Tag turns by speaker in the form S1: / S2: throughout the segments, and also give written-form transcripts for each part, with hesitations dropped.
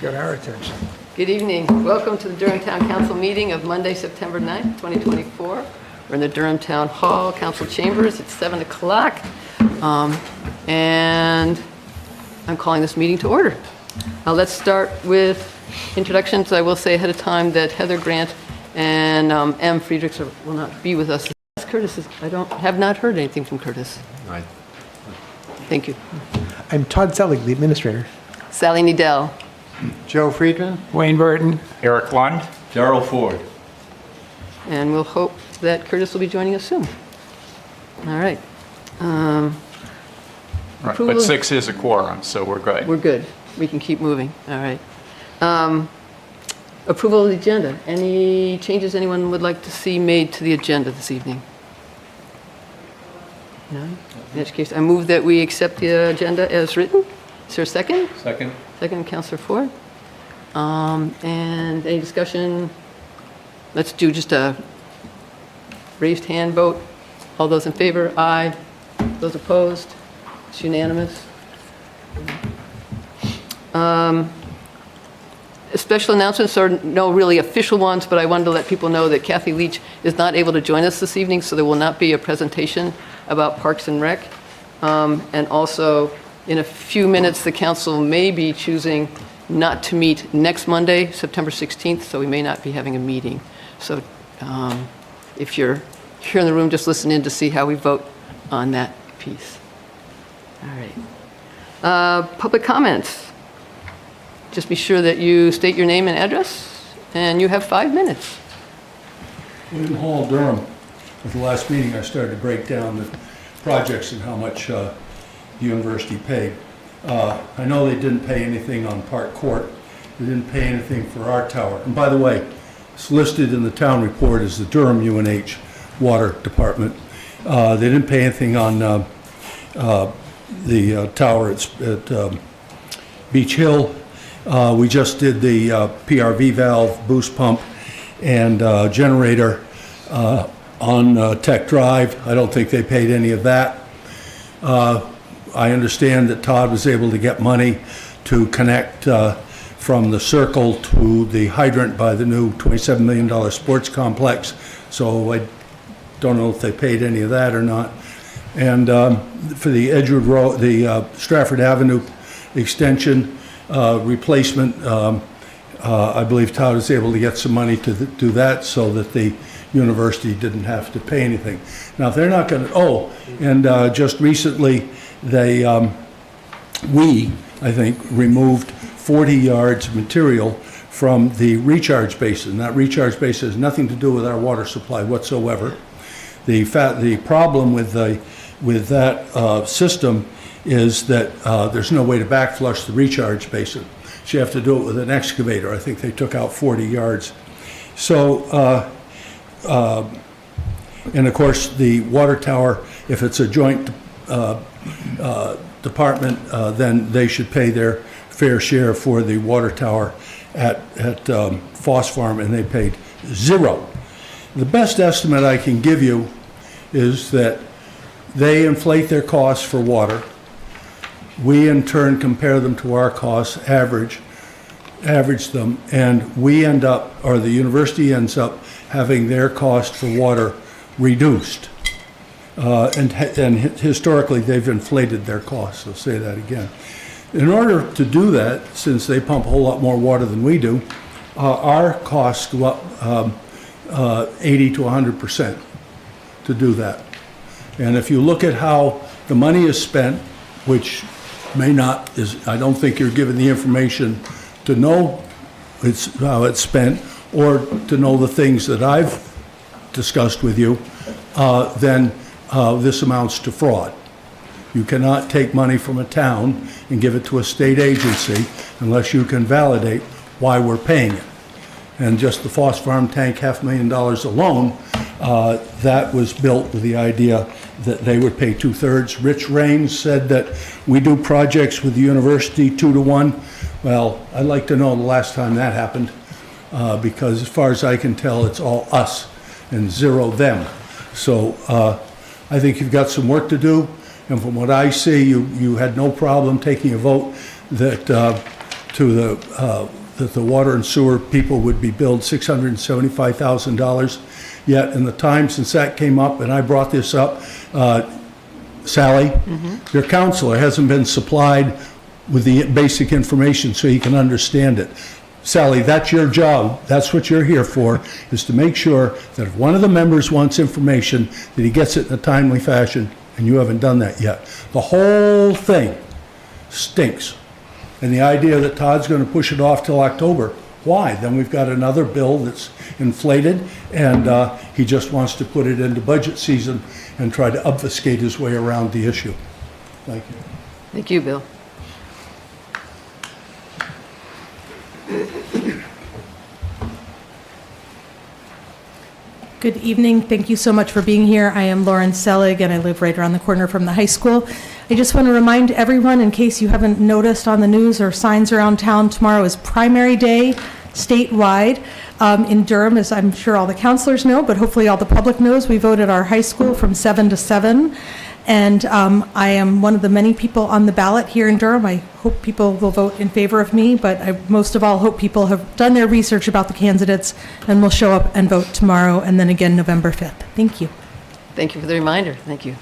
S1: Got our attention.
S2: Good evening. Welcome to the Durham Town Council meeting of Monday, September 9th, 2024. We're in the Durham Town Hall Council Chambers. It's 7 o'clock. And I'm calling this meeting to order. Let's start with introductions. I will say ahead of time that Heather Grant and M. Friedrichs will not be with us. Curtis, have not heard anything from Curtis.
S3: Right.
S2: Thank you.
S1: I'm Todd Selig, the administrator.
S2: Sally Needell.
S3: Joe Friedman?
S1: Wayne Burton.
S4: Eric Lund.
S5: Darrell Ford.
S2: And we'll hope that Curtis will be joining us soon. All right.
S4: Right,
S2: Approval-
S4: but 6 is a quorum, so we're good.
S2: We're good. We can keep moving. All right. Approval of the agenda. Any changes anyone would like to see made to the agenda this evening? None? In which case, I move that we accept the agenda as written. Is there a second?
S5: Second.
S2: Second, Councillor Ford. And any discussion? Let's do just a raised hand vote. All those in favor? Aye. Those opposed? It's unanimous. Special announcements are no really official ones, but I wanted to let people know that Kathy Leach is not able to join us this evening, so there will not be a presentation about Parks and Rec. And also, in a few minutes, the council may be choosing not to meet next Monday, September 16th, so we may not be having a meeting. So if you're here in the room, just listen in to see how we vote on that piece. All right. Public comments. Just be sure that you state your name and address, and you have 5 minutes.
S6: In Hall, Durham, at the last meeting, I started to break down the projects and how much the university paid. I know they didn't pay anything on Park Court. They didn't pay anything for our tower. And by the way, it's listed in the town report as the Durham UNH Water Department. They didn't pay anything on the tower at Beach Hill. We just did the PRV valve, boost pump, and generator on Tech Drive. I don't think they paid any of that. I understand that Todd was able to get money to connect from the circle to the hydrant by the new $27 million sports complex. So I don't know if they paid any of that or not. And for the Edgewood Road, the Stratford Avenue extension, replacement, I believe Todd was able to get some money to do that so that the university didn't have to pay anything. Now, if they're not going to, and just recently, we, I think, removed 40 yards of material from the recharge basin. That recharge basin has nothing to do with our water supply whatsoever. The problem with that system is that there's no way to backflush the recharge basin. So you have to do it with an excavator. I think they took out 40 yards. So, and of course, the water tower, if it's a joint department, then they should pay their fair share for the water tower at Foss Farm, and they paid zero. The best estimate I can give you is that they inflate their costs for water. We in turn compare them to our costs, average them, and we end up, or the university ends up, having their cost for water reduced. And historically, they've inflated their costs. I'll say that again. In order to do that, since they pump a whole lot more water than we do, our costs go up 80 to 100% to do that. And if you look at how the money is spent, which may not, I don't think you're given the information to know how it's spent or to know the things that I've discussed with you, then this amounts to fraud. You cannot take money from a town and give it to a state agency unless you can validate why we're paying it. And just the Foss Farm tank, $500,000 alone, that was built with the idea that they would pay 2/3. Rich Raines said that we do projects with the university 2 to 1. Well, I'd like to know the last time that happened, because as far as I can tell, it's all us and zero them. So I think you've got some work to do. And from what I see, you had no problem taking a vote that that the water and sewer people would be billed $675,000. Yet in the time since that came up, and I brought this up, Sally, your counselor hasn't been supplied with the basic information so he can understand it. Sally, that's your job. That's what you're here for, is to make sure that if one of the members wants information, that he gets it in a timely fashion, and you haven't done that yet. The whole thing stinks. And the idea that Todd's going to push it off till October, why? Then we've got another bill that's inflated, and he just wants to put it into budget season and try to obfuscate his way around the issue. Thank you.
S2: Thank you, Bill.
S5: Good evening. Thank you so much for being here. I am Lauren Selig, and I live right around the corner from the high school. I just want to remind everyone, in case you haven't noticed on the news or signs around town, tomorrow is primary day statewide. In Durham, as I'm sure all the counselors know, but hopefully all the public knows, we vote at our high school from 7 to 7. And I am one of the many people on the ballot here in Durham. I hope people will vote in favor of me, but I most of all hope people have done their research about the candidates and will show up and vote tomorrow and then again November 5th. Thank you.
S2: Thank you for the reminder. Thank you.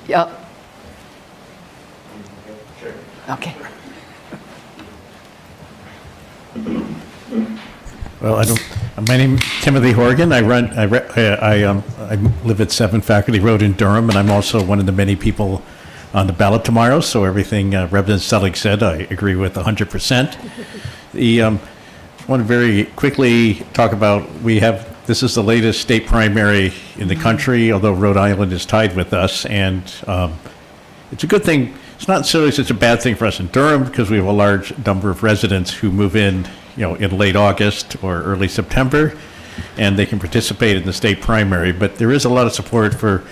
S2: Yeah. Okay.
S7: Well, my name is Timothy Horgan. I live at 7 Faculty Road in Durham, and I'm also one of the many people on the ballot tomorrow. So everything Representative Selig said, I agree with 100%. I want to very quickly talk about, this is the latest state primary in the country, although Rhode Island is tied with us, and it's a good thing. It's not necessarily such a bad thing for us in Durham, because we have a large number of residents who move in in late August or early September, and they can participate in the state primary. But there is a lot of support for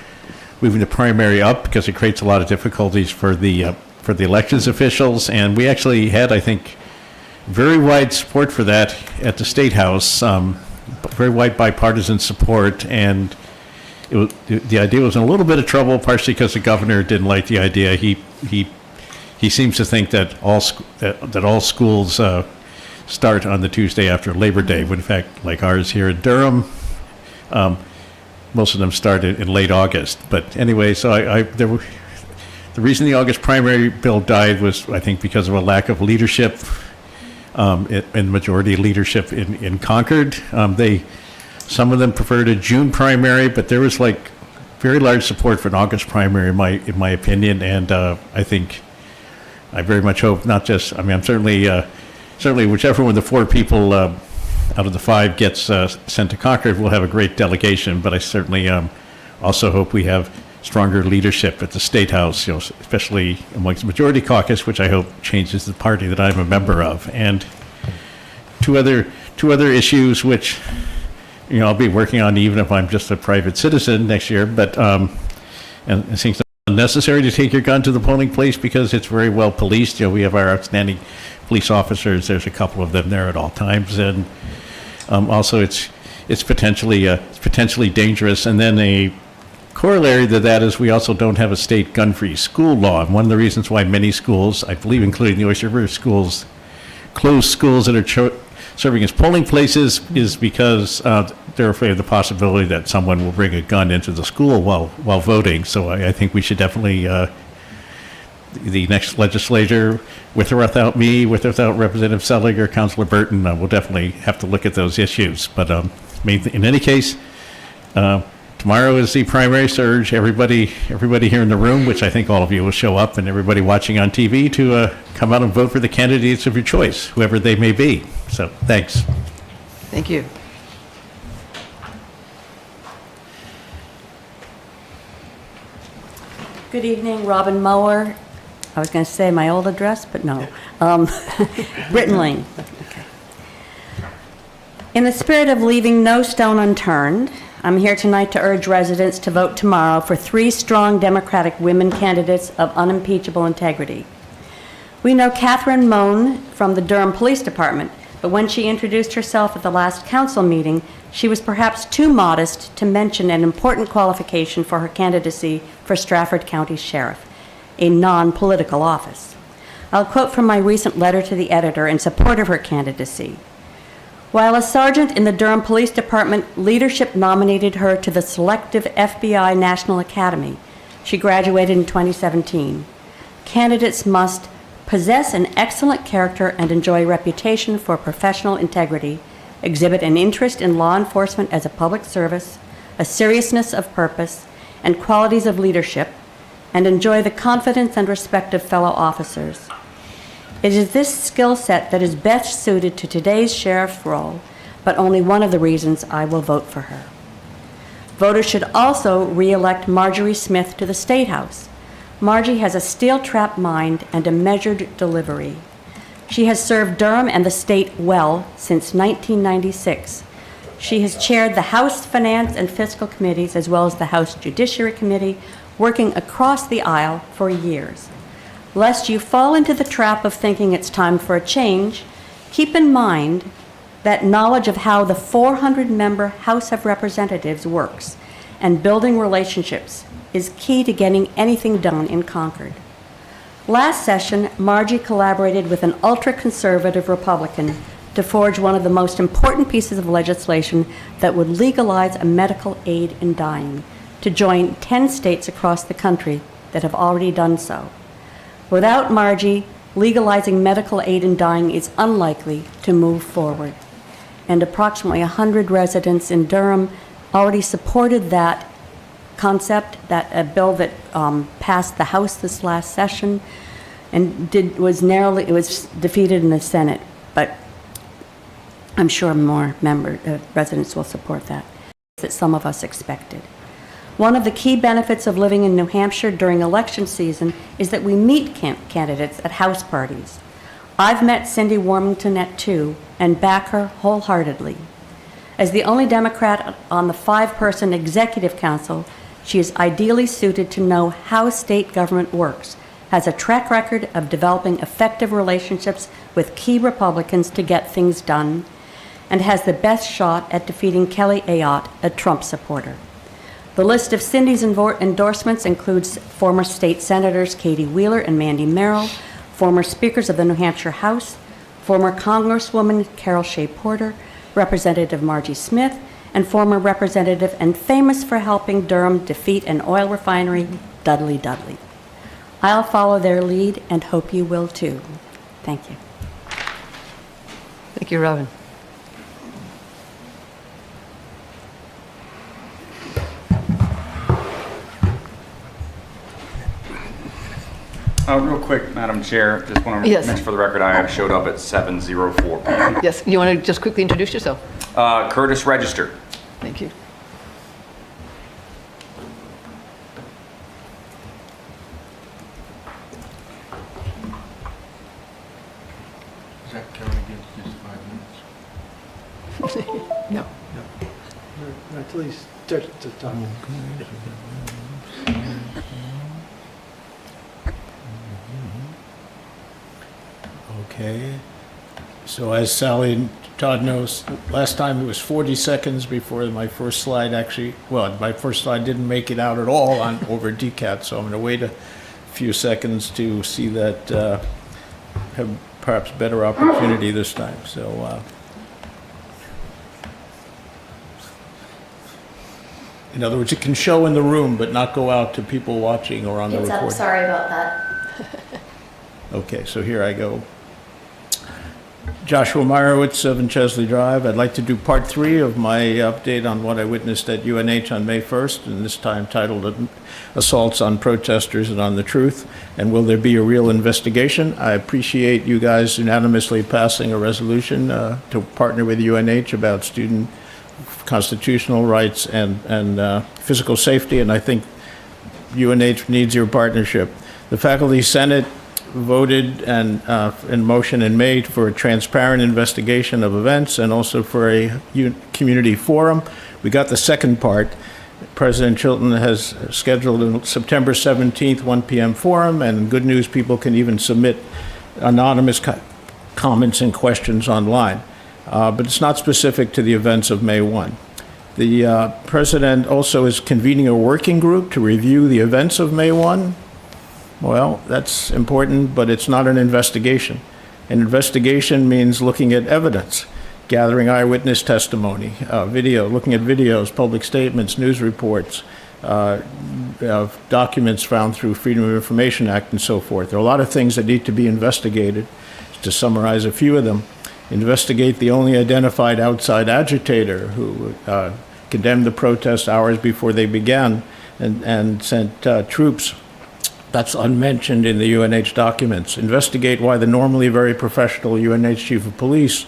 S7: moving the primary up, because it creates a lot of difficulties for the elections officials. And we actually had, I think, very wide support for that at the State House, very wide bipartisan support. And the idea was in a little bit of trouble, partially because the governor didn't like the idea. He seems to think that all schools start on the Tuesday after Labor Day, when in fact, like ours here in Durham, most of them started in late August. But anyway, so the reason the August primary bill died was, I think, because of a lack of leadership, and majority leadership in Concord. Some of them preferred a June primary, but there was very large support for an August primary in my opinion. And I very much hope not just, I'm certainly whichever one of the 4 people out of the 5 gets sent to Concord will have a great delegation, but I certainly also hope we have stronger leadership at the State House, especially amongst the majority caucus, which I hope changes the party that I'm a member of. And two other issues which I'll be working on even if I'm just a private citizen next year, but and it seems unnecessary to take your gun to the polling place because it's very well policed. We have our outstanding police officers. There's a couple of them there at all times, and also it's potentially dangerous. And then a corollary to that is we also don't have a state gun-free school law. And one of the reasons why many schools, I believe including the Oyster River schools, close schools that are serving as polling places is because they're afraid of the possibility that someone will bring a gun into the school while voting. So I think we should definitely, the next legislature, with or without me, with or without Representative Selig or Councilor Burton, we'll definitely have to look at those issues. But in any case, tomorrow is the primary surge. Everybody here in the room, which I think all of you will show up, and everybody watching on TV to come out and vote for the candidates of your choice, whoever they may be. So thanks.
S2: Thank you.
S8: Good evening, Robin Mower. I was going to say my old address, but no. Britton Lane. Okay. In the spirit of leaving no stone unturned, I'm here tonight to urge residents to vote tomorrow for 3 strong Democratic women candidates of unimpeachable integrity. We know Catherine Mohn from the Durham Police Department, but when she introduced herself at the last council meeting, she was perhaps too modest to mention an important qualification for her candidacy for Strafford County Sheriff, a non-political office. I'll quote from my recent letter to the editor in support of her candidacy. While a sergeant in the Durham Police Department, leadership nominated her to the selective FBI National Academy. She graduated in 2017. Candidates must possess an excellent character and enjoy a reputation for professional integrity, exhibit an interest in law enforcement as a public service, a seriousness of purpose, and qualities of leadership, and enjoy the confidence and respect of fellow officers. It is this skill set that is best suited to today's sheriff's role, but only one of the reasons I will vote for her. Voters should also re-elect Marjorie Smith to the State House. Margie has a steel-trap mind and a measured delivery. She has served Durham and the state well since 1996. She has chaired the House Finance and Fiscal Committees as well as the House Judiciary Committee, working across the aisle for years. Lest you fall into the trap of thinking it's time for a change, keep in mind that knowledge of how the 400-member House of Representatives works and building relationships is key to getting anything done in Concord. Last session, Margie collaborated with an ultra-conservative Republican to forge one of the most important pieces of legislation that would legalize a medical aid in dying, to join 10 states across the country that have already done so. Without Margie, legalizing medical aid in dying is unlikely to move forward. And approximately 100 residents in Durham already supported that concept, that bill that passed the House this last session, and was defeated in the Senate. But I'm sure more residents will support that some of us expected. One of the key benefits of living in New Hampshire during election season is that we meet candidates at house parties. I've met Cindy Warmington at 2 and back her wholeheartedly. As the only Democrat on the 5-person executive council, she is ideally suited to know how state government works, has a track record of developing effective relationships with key Republicans to get things done, and has the best shot at defeating Kelly Ayotte, a Trump supporter. The list of Cindy's endorsements includes former state senators Katie Wheeler and Mandy Merrill, former speakers of the New Hampshire House, former Congresswoman Carol Shea Porter, Representative Margie Smith, and former representative and famous for helping Durham defeat an oil refinery, Dudley Dudley. I'll follow their lead and hope you will too. Thank you.
S2: Thank you, Robin.
S4: Real quick, Madam Chair, just want to
S2: Yes.
S4: mention for the record, I showed up at 7:04 p.m.
S2: Yes, you want to just quickly introduce yourself?
S4: Curtis Register.
S2: Thank you.
S6: Does that count against just 5 minutes?
S2: No.
S1: Not until he starts to talk.
S7: Okay. So as Sally and Todd knows, last time it was 40 seconds before my first slide my first slide didn't make it out at all over DCAT, so I'm going to wait a few seconds to see that have perhaps better opportunity this time. So, in other words, it can show in the room, but not go out to people watching or on the recording.
S9: It's up, sorry about that.
S7: Okay, so here I go. Joshua Meyerowitz, 7 Chesley Drive. I'd like to do part 3 of my update on what I witnessed at UNH on May 1st, and this time titled Assaults on Protesters and on the Truth, and Will There Be a Real Investigation? I appreciate you guys unanimously passing a resolution to partner with UNH about student constitutional rights and physical safety, and I think UNH needs your partnership. The Faculty Senate voted and in motion in May for a transparent investigation of events and also for a community forum. We got the second part. President Chilton has scheduled a September 17th, 1 p.m. forum, and good news, people can even submit anonymous comments and questions online. But it's not specific to the events of May 1. The president also is convening a working group to review the events of May 1.
S9: Well, that's important, but it's not an investigation. An investigation means looking at evidence, gathering eyewitness testimony, looking at videos, public statements, news reports, documents found through Freedom of Information Act and so forth. There are a lot of things that need to be investigated. To summarize a few of them, investigate the only identified outside agitator who condemned the protests hours before they began and sent troops. That's unmentioned in the UNH documents. Investigate why the normally very professional UNH chief of police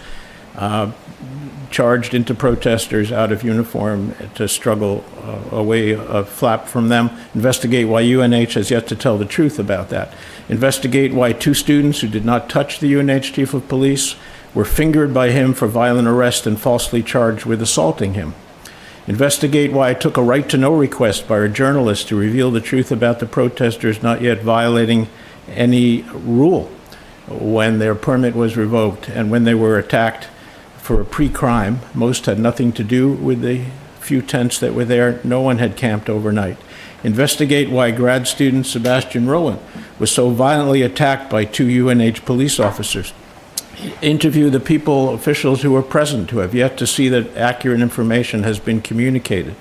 S9: charged into protesters out of uniform to struggle away a flap from them. Investigate why UNH has yet to tell the truth about that. Investigate why 2 students who did not touch the UNH chief of police were fingered by him for violent arrest and falsely charged with assaulting him. Investigate why it took a right-to-know request by a journalist to reveal the truth about the protesters not yet violating any rule when their permit was revoked and when they were attacked for a pre-crime. Most had nothing to do with the few tents that were there. No one had camped overnight. Investigate why grad student Sebastian Rowan was so violently attacked by 2 UNH police officers. Interview the officials who were present, who have yet to see that accurate information has been communicated.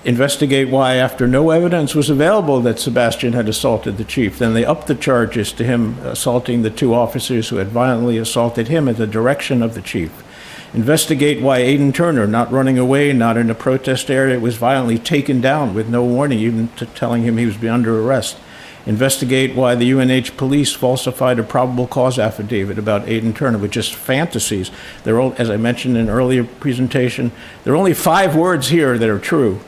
S9: Investigate why, after no evidence was available that Sebastian had assaulted the chief, then they upped the charges to him assaulting the 2 officers who had violently assaulted him at the direction of the chief. Investigate why Aiden Turner, not running away, not in a protest area, was violently taken down with no warning, even to telling him he was under arrest. Investigate why the UNH police falsified a probable cause affidavit about Aiden Turner with just fantasies. There are, as I mentioned in an earlier presentation, there are only 5 words here that are true.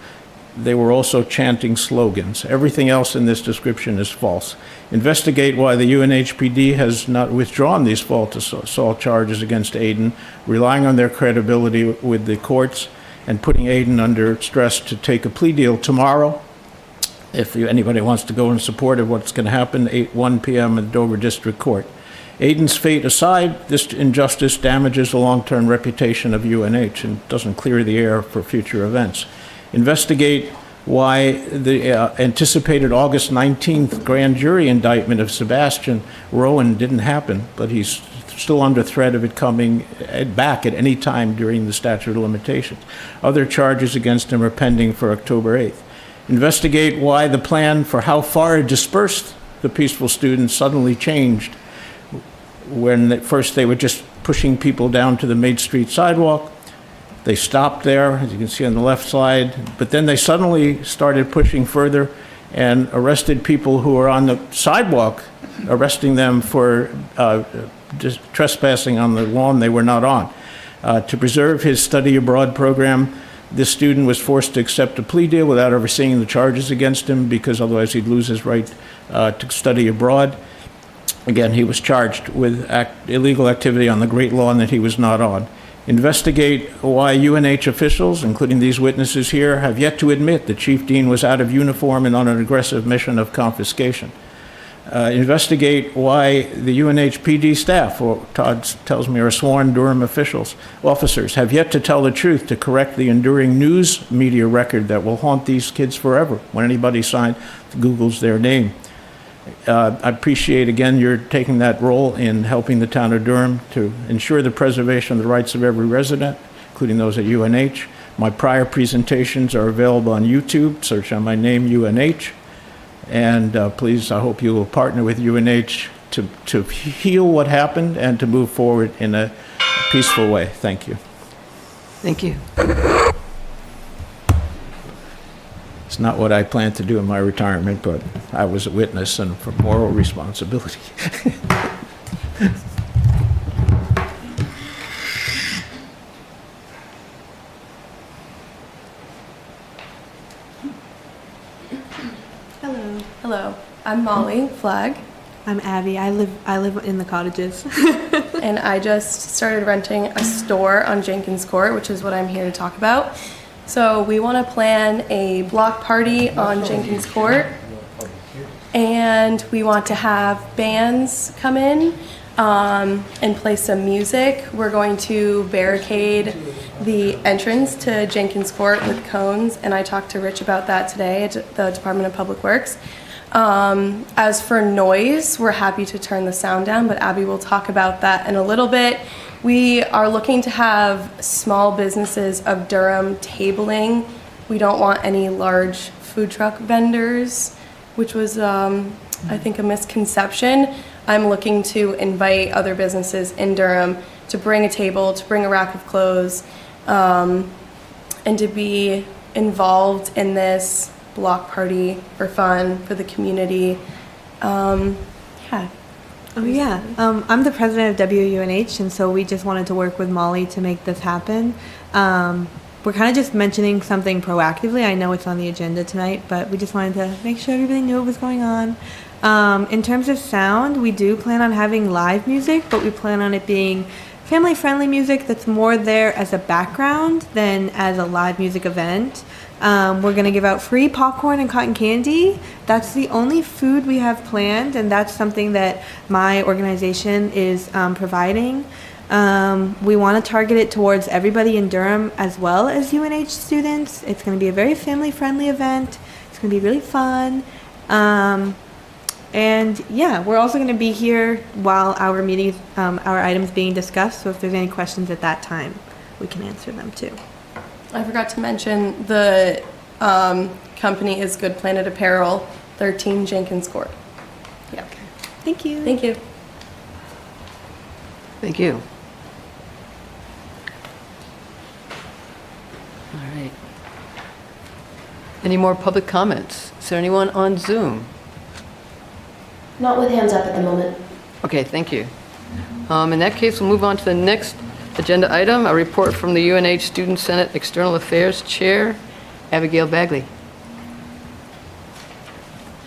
S9: They were also chanting slogans. Everything else in this description is false. Investigate why the UNHPD has not withdrawn these false assault charges against Aiden, relying on their credibility with the courts and putting Aiden under stress to take a plea deal tomorrow. If anybody wants to go in support of what's going to happen, 1 p.m. at Dover District Court. Aiden's fate aside, this injustice damages the long-term reputation of UNH and doesn't clear the air for future events. Investigate why the anticipated August 19th grand jury indictment of Sebastian Rowan didn't happen, but he's still under threat of it coming back at any time during the statute of limitations. Other charges against him are pending for October 8th. Investigate why the plan for how far to disperse the peaceful students suddenly changed when at first they were just pushing people down to the Main Street sidewalk. They stopped there, as you can see on the left side, but then they suddenly started pushing further and arrested people who were on the sidewalk, arresting them for just trespassing on the lawn they were not on. To preserve his study abroad program, this student was forced to accept a plea deal without ever seeing the charges against him, because otherwise he'd lose his right to study abroad. Again, he was charged with illegal activity on the Great Lawn that he was not on. Investigate why UNH officials, including these witnesses here, have yet to admit that Chief Dean was out of uniform and on an aggressive mission of confiscation. Investigate why the UNH PD staff, or Todd tells me are sworn Durham officers, have yet to tell the truth to correct the enduring news media record that will haunt these kids forever when anybody Googles their name. I appreciate, again, you're taking that role in helping the town of Durham to ensure the preservation of the rights of every resident, including those at UNH. My prior presentations are available on YouTube. Search on my name, UNH. And please, I hope you will partner with UNH to heal what happened and to move forward in a peaceful way. Thank you.
S2: Thank you.
S9: It's not what I plan to do in my retirement, but I was a witness and for moral responsibility.
S10: Hello, I'm Molly Flagg.
S11: I'm Abby. I live in the cottages.
S10: And I just started renting a store on Jenkins Court, which is what I'm here to talk about. So we want to plan a block party on Jenkins Court, and we want to have bands come in and play some music. We're going to barricade the entrance to Jenkins Court with cones, and I talked to Rich about that today at the Department of Public Works. As for noise, we're happy to turn the sound down, but Abby will talk about that in a little bit. We are looking to have small businesses of Durham tabling. We don't want any large food truck vendors, which was, I think, a misconception. I'm looking to invite other businesses in Durham to bring a table, to bring a rack of clothes, and to be involved in this block party for fun for the community. Yeah.
S11: Oh yeah, I'm the president of WUNH, and so we just wanted to work with Molly to make this happen. We're kind of just mentioning something proactively. I know it's on the agenda tonight, but we just wanted to make sure everybody knew what was going on. In terms of sound, we do plan on having live music, but we plan on it being family-friendly music that's more there as a background than as a live music event. We're going to give out free popcorn and cotton candy. That's the only food we have planned, and that's something that my organization is providing. We want to target it towards everybody in Durham as well as UNH students. It's going to be a very family-friendly event. It's going to be really fun. And yeah, we're also going to be here while our meetings, our items being discussed. So if there's any questions at that time, we can answer them too.
S10: I forgot to mention the company is Good Planet Apparel, 13 Jenkins Court. Yeah.
S11: Thank you.
S10: Thank you.
S2: Thank you. All right. Any more public comments? Is there anyone on Zoom?
S12: Not with hands up at the moment.
S2: Okay, thank you. In that case, we'll move on to the next agenda item, a report from the UNH Student Senate External Affairs Chair, Abigail Bagley.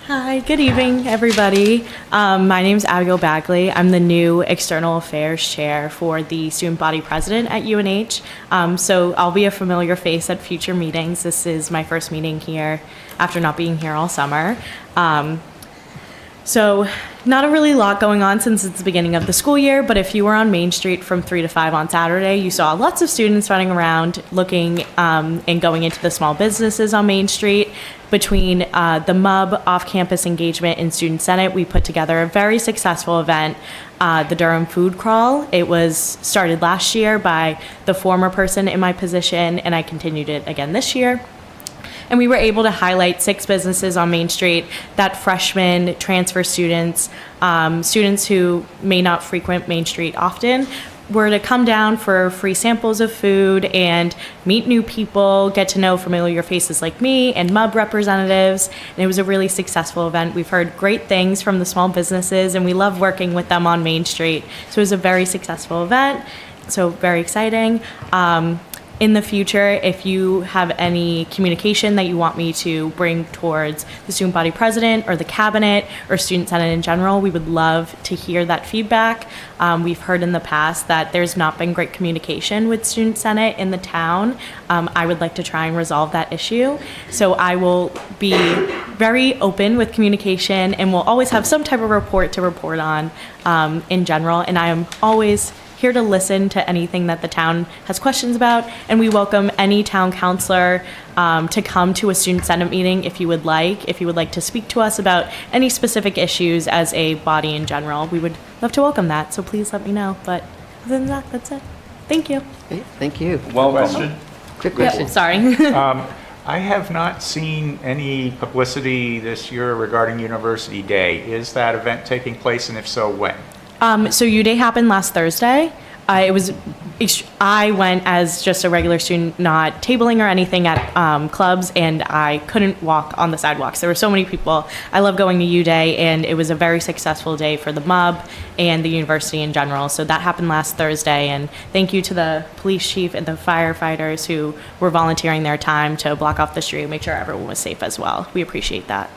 S13: Hi, good evening, everybody. My name is Abigail Bagley. I'm the new External Affairs Chair for the Student Body President at UNH. So I'll be a familiar face at future meetings. This is my first meeting here after not being here all summer. So not a really lot going on since it's the beginning of the school year, but if you were on Main Street from 3 to 5 on Saturday, you saw lots of students running around looking and going into the small businesses on Main Street. Between the MUB off-campus engagement and Student Senate, we put together a very successful event, the Durham Food Crawl. It was started last year by the former person in my position, and I continued it again this year. And we were able to highlight 6 businesses on Main Street that freshmen, transfer students, students who may not frequent Main Street often, were to come down for free samples of food and meet new people, get to know familiar faces like me and MUB representatives. And it was a really successful event. We've heard great things from the small businesses, and we love working with them on Main Street. So it was a very successful event. So very exciting. In the future, if you have any communication that you want me to bring towards the Student Body President or the Cabinet or Student Senate in general, we would love to hear that feedback. We've heard in the past that there's not been great communication with Student Senate in the town. I would like to try and resolve that issue. So I will be very open with communication, and we'll always have some type of report to report on in general. And I am always here to listen to anything that the town has questions about, and we welcome any town councilor to come to a Student Senate meeting if you would like to speak to us about any specific issues as a body in general. We would love to welcome that, so please let me know. But other than that, that's it. Thank you.
S2: Okay, thank you.
S4: Welcome.
S2: Quick question.
S13: Sorry.
S14: I have not seen any publicity this year regarding University Day. Is that event taking place, and if so, when?
S13: So U-Day happened last Thursday. I went as just a regular student, not tabling or anything at clubs, and I couldn't walk on the sidewalks. There were so many people. I love going to U-Day, and it was a very successful day for the MUB and the university in general. So that happened last Thursday, and thank you to the police chief and the firefighters who were volunteering their time to block off the street and make sure everyone was safe as well. We appreciate that.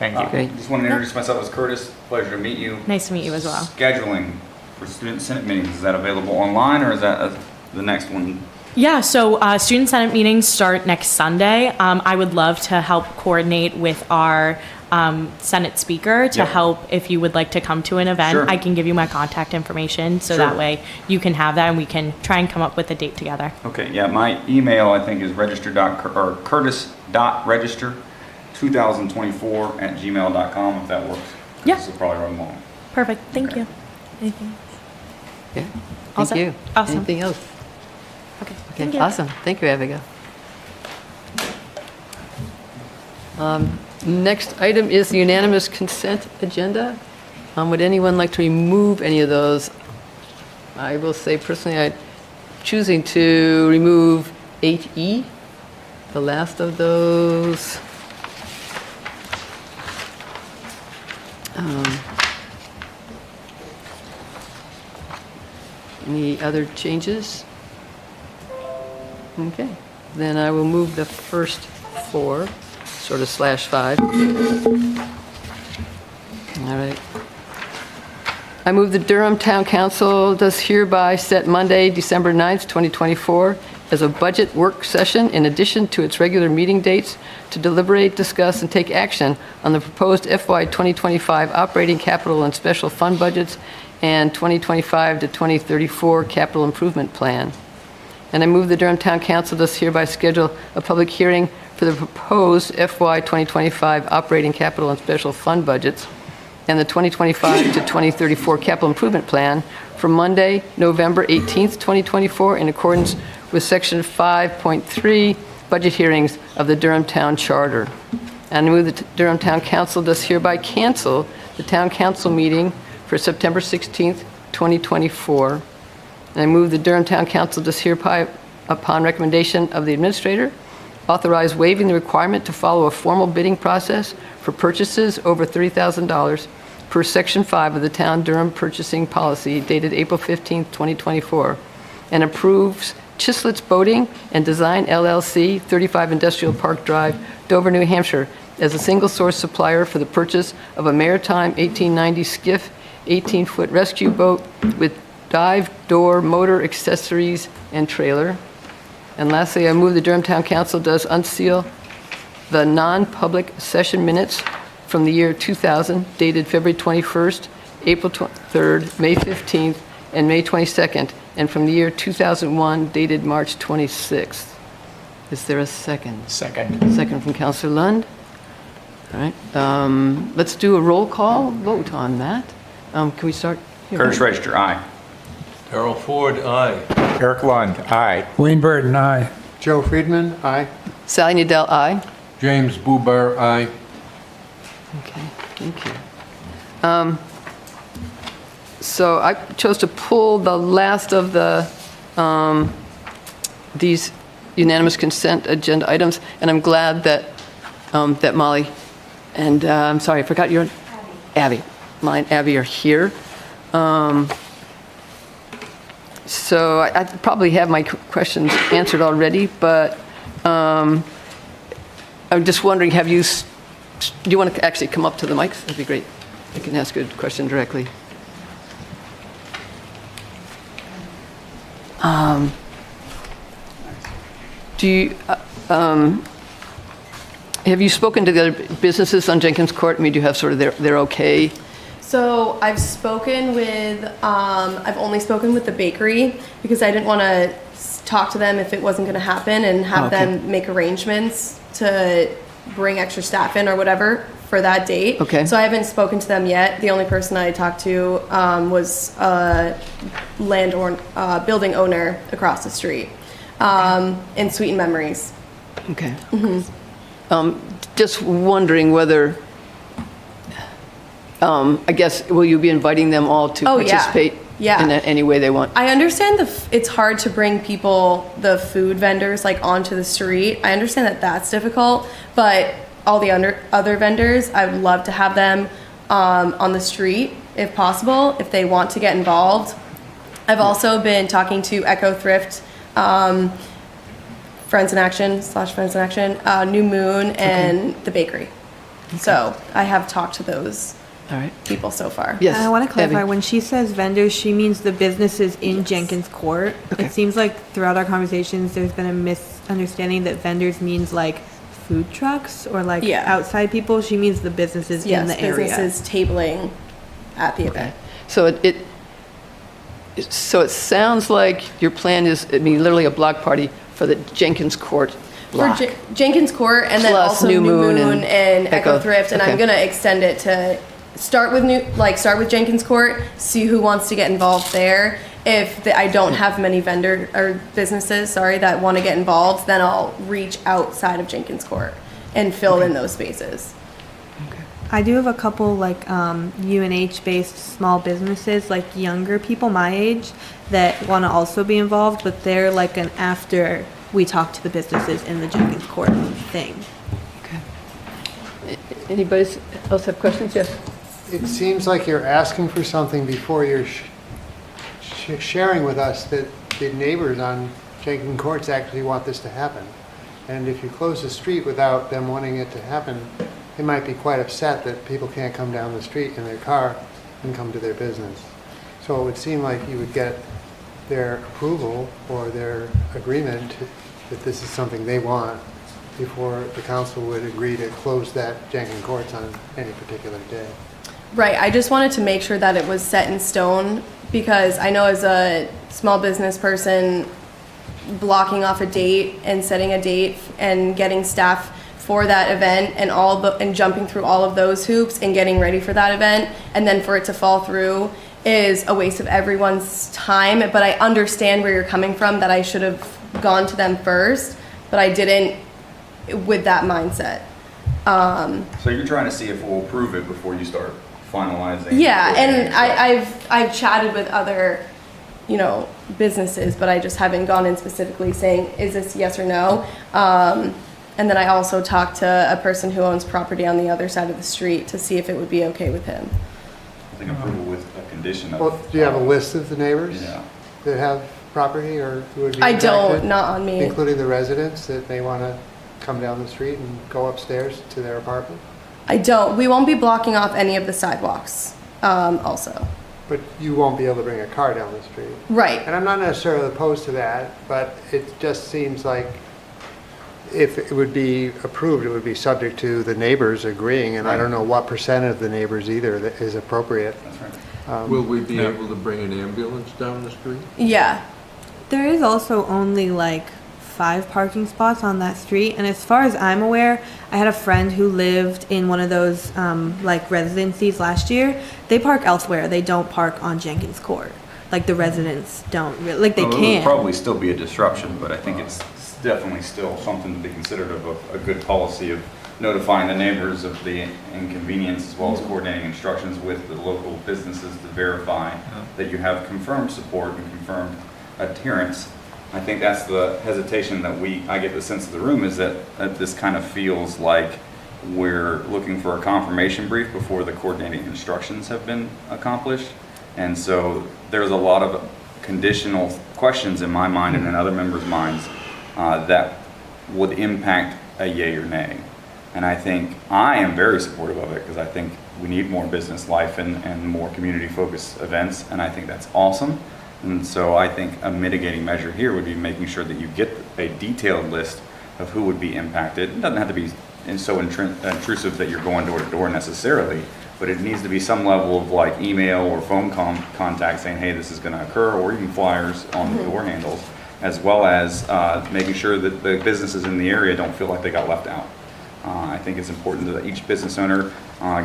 S14: Thank you.
S2: Okay.
S4: Just want to introduce myself as Curtis. Pleasure to meet you.
S13: Nice to meet you as well.
S4: Scheduling for Student Senate meetings, is that available online, or is that the next one?
S13: Yeah, so Student Senate meetings start next Sunday. I would love to help coordinate with our Senate speaker to help if you would like to come to an event.
S4: Sure.
S13: I can give you my contact information, so
S4: Sure.
S13: that way you can have that and we can try and come up with a date together.
S4: Okay, yeah, my email, I think, is curtis.register 2024@gmail.com, if that works.
S13: Yeah.
S4: This is probably wrong one.
S13: Perfect. Thank
S4: Okay.
S13: you. Anything?
S2: Yeah.
S13: All
S2: Thank
S13: set?
S2: you.
S13: Awesome.
S2: Anything else?
S13: Okay.
S2: Okay,
S13: Thank you.
S2: awesome. Thank you, Abigail. Next item is the unanimous consent agenda. Would anyone like to remove any of those? I will say personally, I'm choosing to remove 8E, the last of those. Any other changes? Okay, then I will move the first 4, sort of /5. All right. I move the Durham Town Council does hereby set Monday, December 9th, 2024, as a budget work session in addition to its regular meeting dates to deliberate, discuss, and take action on the proposed FY 2025 operating capital and special fund budgets and 2025 to 2034 capital improvement plan. And I move the Durham Town Council does hereby schedule a public hearing for the proposed FY 2025 operating capital and special fund budgets and the 2025 to 2034 capital improvement plan for Monday, November 18th, 2024, in accordance with Section 5.3 budget hearings of the Durham Town Charter. And I move the Durham Town Council does hereby cancel the Town Council meeting for September 16th, 2024. And I move the Durham Town Council does hereby, upon recommendation of the administrator, authorize waiving the requirement to follow a formal bidding process for purchases over $30,000 per Section 5 of the Town Durham Purchasing Policy dated April 15, 2024, and approves Chislett's Boating and Design LLC, 35 Industrial Park Drive, Dover, New Hampshire, as a single-source supplier for the purchase of a maritime 1890 skiff, 18-foot rescue boat with dive door, motor, accessories, and trailer. And lastly, I move the Durham Town Council does unseal the non-public session minutes from the year 2000, dated February 21st, April 3rd, May 15th, and May 22nd, and from the year 2001, dated March 26th. Is there a second?
S14: Second.
S2: Second from Councilor Lund. All right, let's do a roll call vote on that. Can we start here?
S4: Curtis Register, aye.
S15: Darrell Ford, aye.
S14: Eric Lund, aye.
S1: Wayne Burton, aye.
S3: Joe Friedman, aye.
S2: Sally Nadell, aye.
S15: James Bubar, aye.
S2: Okay, thank you. So I chose to pull the last of the, these unanimous consent agenda items, and I'm glad that, that Molly and, I'm sorry, I forgot your, Abby. Molly and Abby are here. So I probably have my questions answered already, but I'm just wondering, have you, do you want to actually come up to the mics? That'd be great. I can ask a question directly. Do you, have you spoken to the other businesses on Jenkins Court? I mean, do you have sort of they're okay?
S10: So I've spoken with, I've only spoken with the bakery because I didn't want to talk to them if it wasn't going to happen and have them make arrangements to bring extra staff in or whatever for that date.
S2: Okay.
S10: So I haven't spoken to them yet. The only person I talked to was a building owner across the street in Sweet and Memories.
S2: Okay. Just wondering whether, I guess, will you be inviting them all to participate in any way they want?
S10: I understand it's hard to bring people, the food vendors, like onto the street. I understand that that's difficult, but all the other vendors, I would love to have them on the street if possible, if they want to get involved. I've also been talking to Echo Thrift, Friends in Action, New Moon, and the bakery. Okay. So I have talked to those people so far.
S2: Yes.
S11: I want to clarify,
S2: Abby.
S11: when she says vendors, she means the businesses in Jenkins Court.
S2: Okay.
S11: It seems like throughout our conversations, there's been a misunderstanding that vendors means like food trucks or like outside people. She means the businesses in the area.
S10: Businesses tabling at the event.
S2: So it sounds like your plan is, I mean, literally a block party for the Jenkins Court block.
S10: For Jenkins Court and then
S2: Plus
S10: also
S2: New Moon
S10: and Echo Thrift, and
S2: okay.
S10: I'm gonna extend it to start with Jenkins Court, see who wants to get involved there. If I don't have many businesses, that want to get involved, then I'll reach outside of Jenkins Court and fill in those spaces.
S11: I do have a couple like UNH based small businesses, like younger people my age, that want to also be involved, but they're like an after we talk to the businesses in the Jenkins Court thing.
S2: Anybody else have questions? Yes.
S3: It seems like you're asking for something before you're sharing with us that the neighbors on Jenkins Courts actually want this to happen. And if you close the street without them wanting it to happen, they might be quite upset that people can't come down the street in their car and come to their business. So it would seem like you would get their approval or their agreement that this is something they want before the council would agree to close that Jenkins Courts on any particular day.
S10: Right, I just wanted to make sure that it was set in stone, because I know as a small business person, blocking off a date and setting a date and getting staff for that event and jumping through all of those hoops and getting ready for that event, and then for it to fall through is a waste of everyone's time. But I understand where you're coming from, that I should have gone to them first, but I didn't with that mindset.
S4: So you're trying to see if we'll approve it before you start finalizing?
S10: Yeah, and I've chatted with other, businesses, but I just haven't gone in specifically saying, is this yes or no? And then I also talked to a person who owns property on the other side of the street to see if it would be okay with him.
S4: I think approval with a condition of...
S3: Well, do you have a list of the neighbors
S4: Yeah.
S3: that have property or who would be
S10: I
S3: impacted?
S10: don't, not on me.
S3: Including the residents that may want to come down the street and go upstairs to their apartment?
S10: I don't. We won't be blocking off any of the sidewalks, also.
S3: But you won't be able to bring a car down the street.
S10: Right.
S3: And I'm not necessarily opposed to that, but it just seems like if it would be approved, it would be subject to the neighbors agreeing, and I don't know what percent of the neighbors either that is appropriate.
S4: That's right.
S15: Will we be able to bring an ambulance down the street?
S10: Yeah.
S11: There is also only like 5 parking spots on that street, and as far as I'm aware, I had a friend who lived in one of those like residencies last year. They park elsewhere. They don't park on Jenkins Court. Like the residents don't really, like they
S4: Well,
S11: can.
S4: It would probably still be a disruption, but I think it's definitely still something to be considered of a good policy of notifying the neighbors of the inconvenience, as well as coordinating instructions with the local businesses to verify that you have confirmed support and confirmed adherence. I think that's the hesitation that I get the sense of the room is that this kind of feels like we're looking for a confirmation brief before the coordinating instructions have been accomplished. And so there's a lot of conditional questions in my mind and in other members' minds that would impact a yay or nay. And I think I am very supportive of it because I think we need more business life and more community-focused events, and I think that's awesome. And so I think a mitigating measure here would be making sure that you get a detailed list of who would be impacted. It doesn't have to be so intrusive that you're going door to door necessarily, but it needs to be some level of like email or phone contact saying, hey, this is going to occur, or even flyers on the door handles, as well as making sure that the businesses in the area don't feel like they got left out. I think it's important that each business owner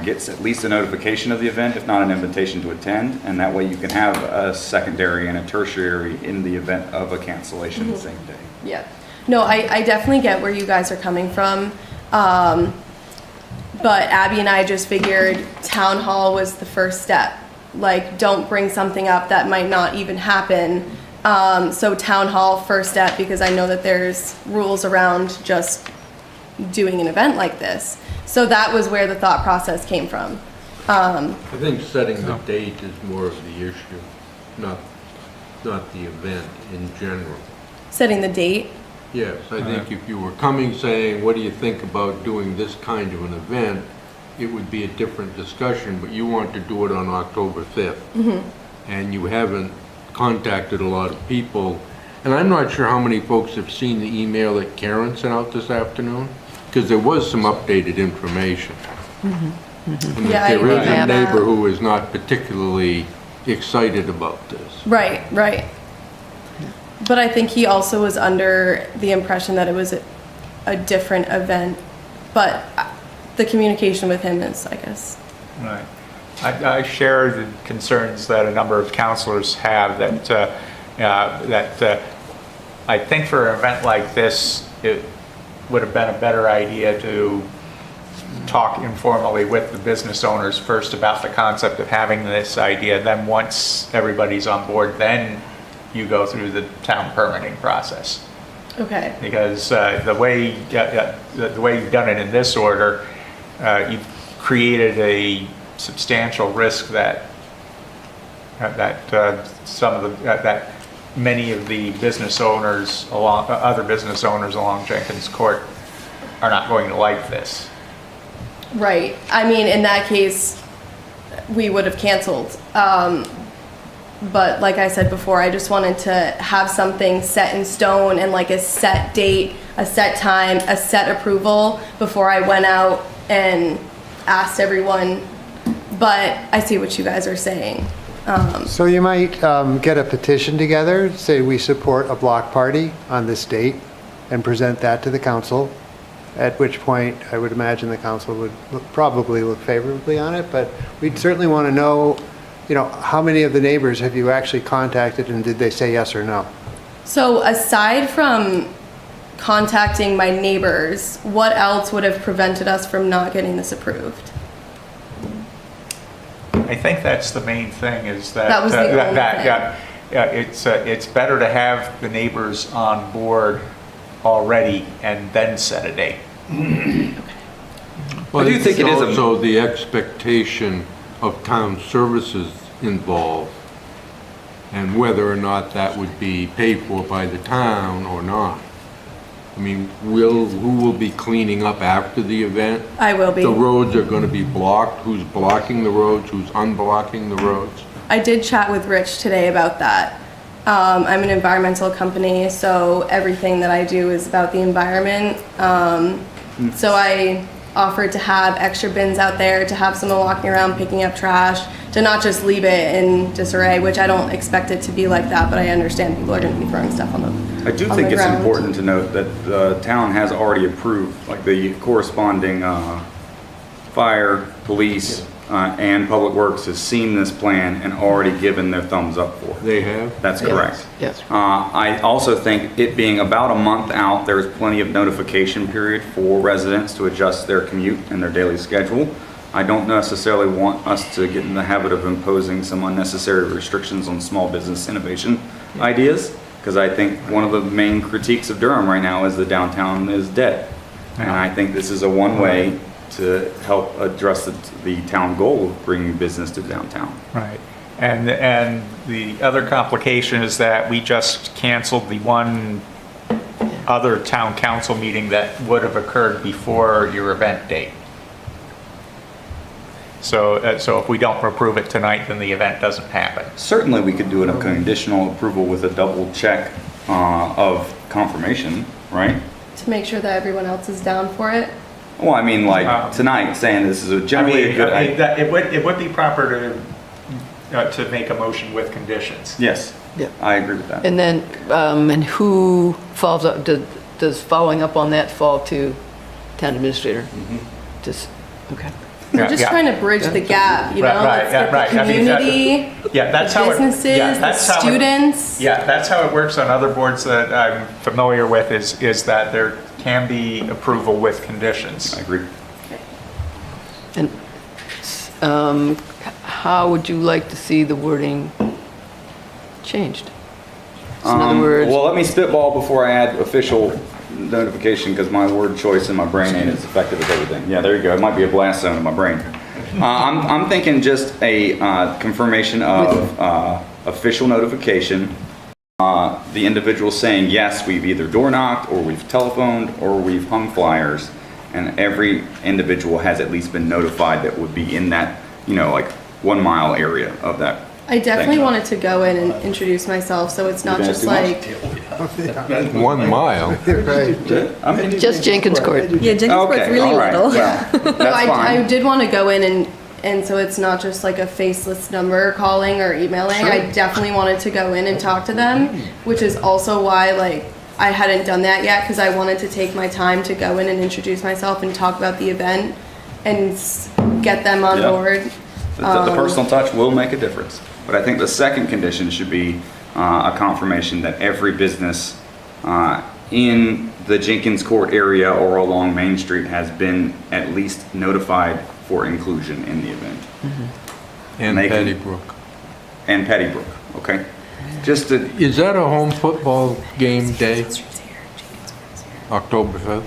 S4: gets at least a notification of the event, if not an invitation to attend, and that way you can have a secondary and a tertiary in the event of a cancellation the same day.
S10: Yeah. No, I definitely get where you guys are coming from. But Abby and I just figured town hall was the first step. Like, don't bring something up that might not even happen. So town hall, first step, because I know that there's rules around just doing an event like this. So that was where the thought process came from.
S15: I think setting the date is more of the issue, not the event in general.
S10: Setting the date?
S15: Yes, I think if you were coming saying, what do you think about doing this kind of an event, it would be a different discussion, but you want to do it on October 5th. And you haven't contacted a lot of people. And I'm not sure how many folks have seen the email that Karen sent out this afternoon, because there was some updated information. And
S10: Yeah,
S15: there is
S10: I
S15: a neighbor who is not particularly excited about this.
S10: Right, right. But I think he also was under the impression that it was a different event, but the communication with him is, I guess.
S14: Right. I share the concerns that a number of counselors have that I think for an event like this, it would have been a better idea to talk informally with the business owners first about the concept of having this idea. Then once everybody's on board, then you go through the town permitting process.
S10: Okay.
S14: Because the way you've done it in this order, you've created a substantial risk that many of the business owners other business owners along Jenkins Court are not going to like this.
S10: Right. I mean, in that case, we would have canceled. But like I said before, I just wanted to have something set in stone and like a set date, a set time, a set approval before I went out and asked everyone. But I see what you guys are saying.
S3: So you might get a petition together, say we support a block party on this date, and present that to the council, at which point I would imagine the council would probably look favorably on it, but we'd certainly want to know, how many of the neighbors have you actually contacted, and did they say yes or no?
S10: So aside from contacting my neighbors, what else would have prevented us from not getting this approved?
S14: I think that's the main thing, is that,
S10: That was the only thing.
S14: it's better to have the neighbors on board already and then set a date.
S15: Well,
S4: I do think it is
S15: also the expectation of town services involved, and whether or not that would be paid for by the town or not. I mean, who will be cleaning up after the event?
S10: I will be.
S15: The roads are going to be blocked. Who's blocking the roads? Who's unblocking the roads?
S10: I did chat with Rich today about that. I'm an environmental company, so everything that I do is about the environment. So I offered to have extra bins out there, to have someone walking around picking up trash, to not just leave it in disarray, which I don't expect it to be like that, but I understand people are going to be throwing stuff on them.
S4: I do think it's important to note that the town has already approved, like the corresponding fire, police, and Public Works has seen this plan and already given their thumbs up for it.
S15: They have?
S4: That's correct.
S2: Yes.
S4: I also think it being about a month out, there's plenty of notification period for residents to adjust their commute and their daily schedule. I don't necessarily want us to get in the habit of imposing some unnecessary restrictions on small business innovation ideas, because I think one of the main critiques of Durham right now is the downtown is dead. And I think this is a one-way to help address the town goal of bringing business to downtown.
S14: Right. And the other complication is that we just canceled the one other town council meeting that would have occurred before your event date. So if we don't approve it tonight, then the event doesn't happen.
S4: Certainly, we could do a conditional approval with a double check of confirmation, right?
S10: To make sure that everyone else is down for it.
S4: Well, I mean, like tonight, saying this is a generally a good idea.
S14: It would be proper to make a motion with conditions.
S4: Yes,
S2: Yeah.
S4: I agree with that.
S2: And then, and who follows up, does following up on that fall to town administrator? Just, okay.
S10: We're just trying to bridge the gap,
S14: Right,
S10: Let's get
S14: right.
S10: the
S14: I mean,
S10: community,
S14: that's
S10: the
S14: how
S10: businesses, the students.
S14: That's how it works on other boards that I'm familiar with, is that there can be approval with conditions.
S4: I agree.
S2: And how would you like to see the wording changed? So in other words,
S4: Well, let me spitball before I add official notification, because my word choice in my brain ain't as effective as everything. Yeah, there you go. It might be a blast zone in my brain. I'm thinking just a confirmation of official notification. The individual saying, yes, we've either door knocked, or we've telephoned, or we've hung flyers, and every individual has at least been notified that would be in that, like 1 mile area of that.
S10: I definitely wanted to go in and introduce myself, so it's not just like,
S15: 1 mile.
S2: just Jenkins Court.
S11: Yeah, Jenkins Court's
S4: Okay,
S11: really
S4: all right.
S11: little.
S4: Well, that's
S10: I
S4: fine.
S10: did want to go in and so it's not just like a faceless number calling or emailing. I definitely wanted to go in and talk to them, which is also why I hadn't done that yet because I wanted to take my time to go in and introduce myself and talk about the event and get them on
S4: Yeah.
S10: board.
S4: The personal touch will make a difference. But I think the second condition should be a confirmation that every business in the Jenkins Court area or along Main Street has been at least notified for inclusion in the event.
S15: And
S4: they can-
S15: Pettibrook.
S4: And Pettibrook, okay? Just to,
S15: Is that a home football game day? October 5th?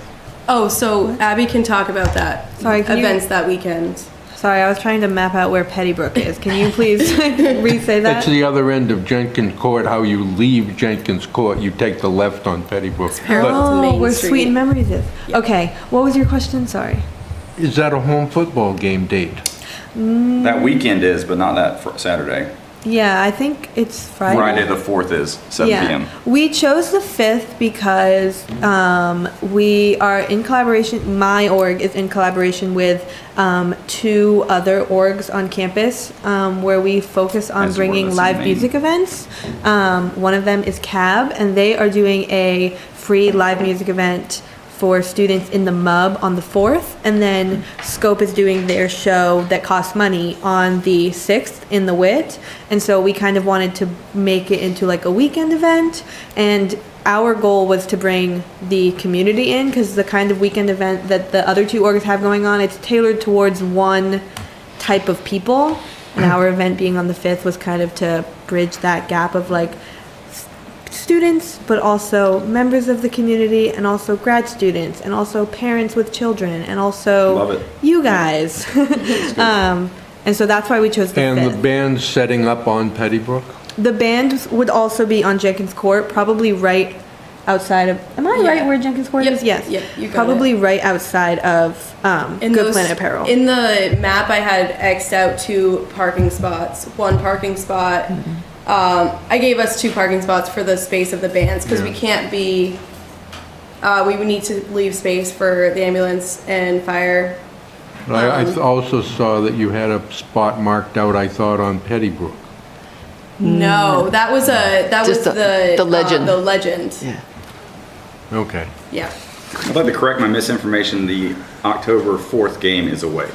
S10: Oh, so Abby can talk about that.
S11: Sorry, can you-
S10: Events that weekend.
S11: Sorry, I was trying to map out where Pettibrook is. Can you please re-say that?
S15: It's the other end of Jenkins Court, how you leave Jenkins Court, you take the left on Pettibrook.
S10: parallel
S15: But
S10: to Main
S11: where
S10: Street.
S11: Sweet Memories is. Okay, what was your question? Sorry.
S15: is that a home football game date?
S4: that weekend is, but not that Saturday.
S11: Yeah, I think it's Friday.
S4: Friday the 4th is 7 p.m.
S11: We chose the 5th because we are in collaboration, my org is in collaboration with 2 other orgs on campus where we focus on
S4: As
S11: bringing
S4: well as
S11: live
S4: the
S11: music events. One of them is CAB, and they are doing a free live music event for students in the MUB on the 4th, and then Scope is doing their show that costs money on the 6th in the WIT, and so we kind of wanted to make it into like a weekend event, and our goal was to bring the community in, because the kind of weekend event that the other 2 orgs have going on, it's tailored towards one type of people, and our event being on the 5th was kind of to bridge that gap of like students, but also members of the community, and also grad students, and also parents with children, and also
S4: Love it.
S11: you guys. And so that's why we chose the
S15: And the
S11: 5th.
S15: band's setting up on Pettibrook?
S11: The band would also be on Jenkins Court, probably right outside of, am I right
S10: Yeah.
S11: where Jenkins Court
S10: Yep,
S11: is? Yes.
S10: yep, you got
S11: Probably right outside of
S10: In
S11: Good
S10: those-
S11: Planet Apparel.
S10: In the map, I had X'd out 2 parking spots. 1 parking spot. I gave us 2 parking spots for the space of the bands because we can't be. We would need to leave space for the ambulance and fire.
S15: I also saw that you had a spot marked out, I thought, on Pettibrook.
S10: No, that was
S2: Just the legend.
S10: The legend.
S2: Yeah.
S15: Okay.
S10: Yeah.
S4: I'd like to correct my misinformation. The October 4th game is away,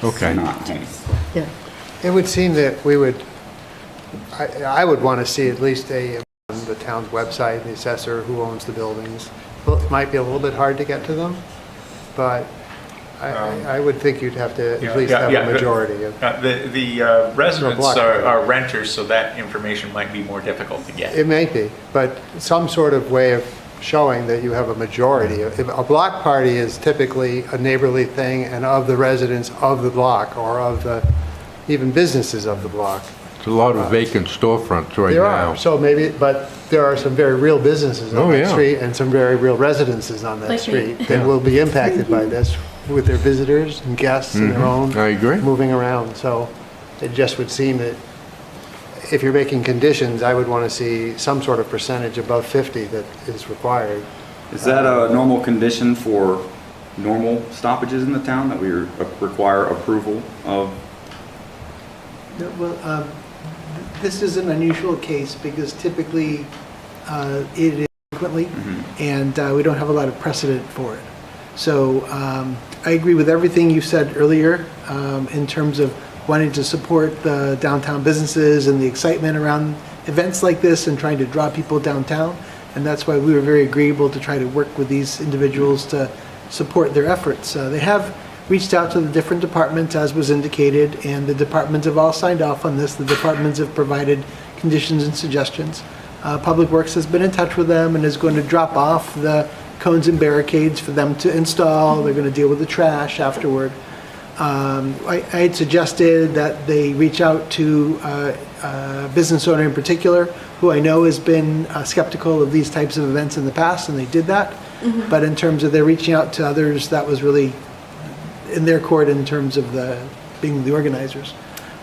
S15: Okay.
S4: not home.
S2: Yeah.
S3: It would seem that we would, I would want to see at least on the town's website, the assessor, who owns the buildings. Well, it might be a little bit hard to get to them, but I would think you'd have to at least have a majority of.
S14: The residents
S3: block
S14: are renters, so that information might be more difficult to get.
S3: It may be, but some sort of way of showing that you have a majority. If a block party is typically a neighborly thing and of the residents of the block or of the, even businesses of the block.
S15: There's a lot of vacant storefronts right
S3: There
S15: now.
S3: are, so maybe, but there are some very real businesses
S15: Oh,
S3: on that
S15: yeah.
S3: street and some very real residences on that
S10: Like me.
S3: street that will be impacted by this with their visitors and guests and their own.
S15: I agree.
S3: Moving around, so it just would seem that if you're making conditions, I would want to see some sort of percentage above 50 that is required.
S4: Is that a normal condition for normal stoppages in the town, that we require approval of?
S1: No, well, this is an unusual case because typically it is frequently, and we don't have a lot of precedent for it. So I agree with everything you said earlier in terms of wanting to support the downtown businesses and the excitement around events like this and trying to draw people downtown. And that's why we were very agreeable to try to work with these individuals to support their efforts. They have reached out to the different departments, as was indicated, and the departments have all signed off on this. The departments have provided conditions and suggestions. Public Works has been in touch with them and is going to drop off the cones and barricades for them to install. They're going to deal with the trash afterward. I had suggested that they reach out to a business owner in particular, who I know has been skeptical of these types of events in the past, and they did that. But in terms of their reaching out to others, that was really in their court in terms of being the organizers.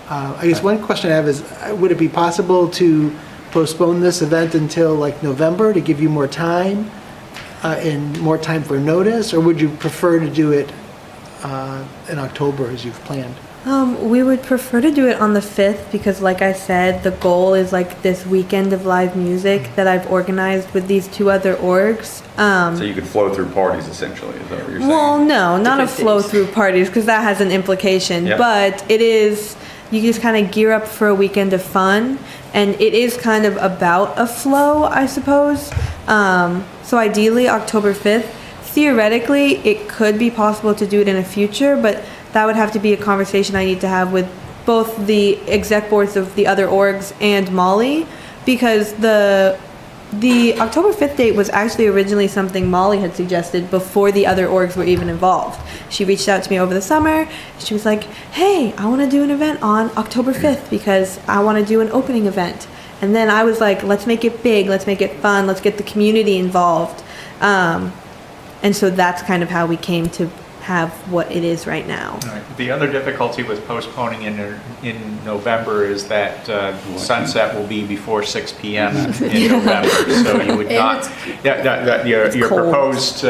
S1: I guess one question I have is, would it be possible to postpone this event until like November to give you more time and more time for notice, or would you prefer to do it in October as you've planned?
S11: We would prefer to do it on the 5th because, like I said, the goal is like this weekend of live music that I've organized with these 2 other orgs.
S4: So you could flow through parties essentially, is that what you're saying?
S11: Well, no, not a
S2: Different
S11: flow
S2: days.
S11: through parties because that has an implication.
S4: Yep.
S11: But it is, you just kind of gear up for a weekend of fun. And it is kind of about a flow, I suppose. So ideally, October 5th. Theoretically, it could be possible to do it in the future, but that would have to be a conversation I need to have with both the exec boards of the other orgs and Molly, because the October 5th date was actually originally something Molly had suggested before the other orgs were even involved. She reached out to me over the summer. She was like, hey, I want to do an event on October 5th because I want to do an opening event. And then I was like, let's make it big, let's make it fun, let's get the community involved. And so that's kind of how we came to have what it is right now.
S14: The other difficulty with postponing in November is that sunset will be before 6 p.m. in November, so you would not, your
S2: cold.
S14: proposed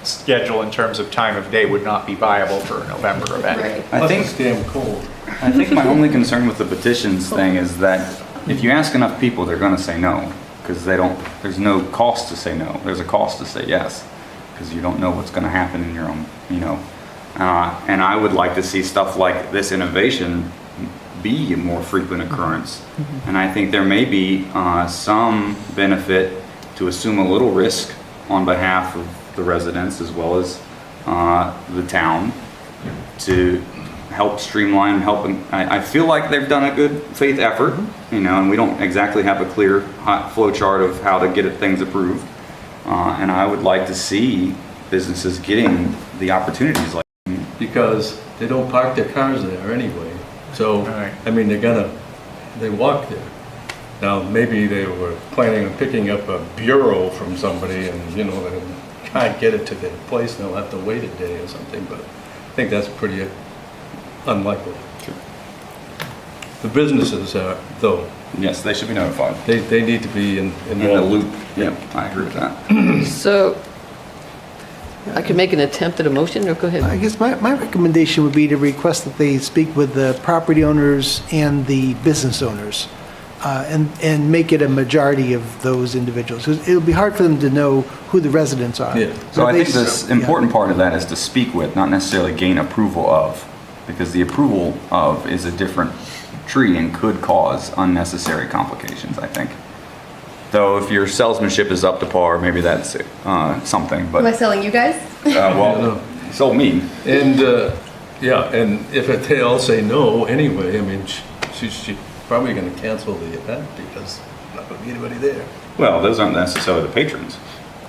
S14: schedule in terms of time of day would not be viable for a November event.
S12: Right.
S4: I think,
S6: damn cold.
S4: I think my only concern with the petitions thing is that if you ask enough people, they're gonna say no, because there's no cost to say no, there's a cost to say yes, because you don't know what's gonna happen in your own, and I would like to see stuff like this innovation be a more frequent occurrence. And I think there may be some benefit to assume a little risk on behalf of the residents as well as the town to help streamline, I feel like they've done a good faith effort, and we don't exactly have a clear flow chart of how to get things approved. And I would like to see businesses getting the opportunities like.
S16: Because they don't park their cars there anyway. So,
S14: Right.
S16: I mean, they walk there. Now, maybe they were planning on picking up a bureau from somebody and, they can't get it to their place, and they'll have to wait a day or something, but I think that's pretty unlikely.
S4: Sure.
S16: The businesses are, though,
S4: Yes, they should be notified.
S16: they need to be
S4: In the loop, yeah, I agree with that.
S2: So I could make an attempt at a motion, or go ahead.
S1: I guess my recommendation would be to request that they speak with the property owners and the business owners, and make it a majority of those individuals. 'Cause it'll be hard for them to know who the residents are.
S16: Yeah.
S4: So I
S1: They-
S4: think this important part of that is to speak with, not necessarily gain approval of, because the approval of is a different tree and could cause unnecessary complications, I think. Though if your salesmanship is up to par, maybe that's something,
S10: Am I
S4: but,
S10: selling you guys?
S4: well, so me.
S16: And, and if they all say no anyway, I mean, she's probably going to cancel the event because there's not going to be anybody there.
S4: Well, those aren't necessarily the patrons.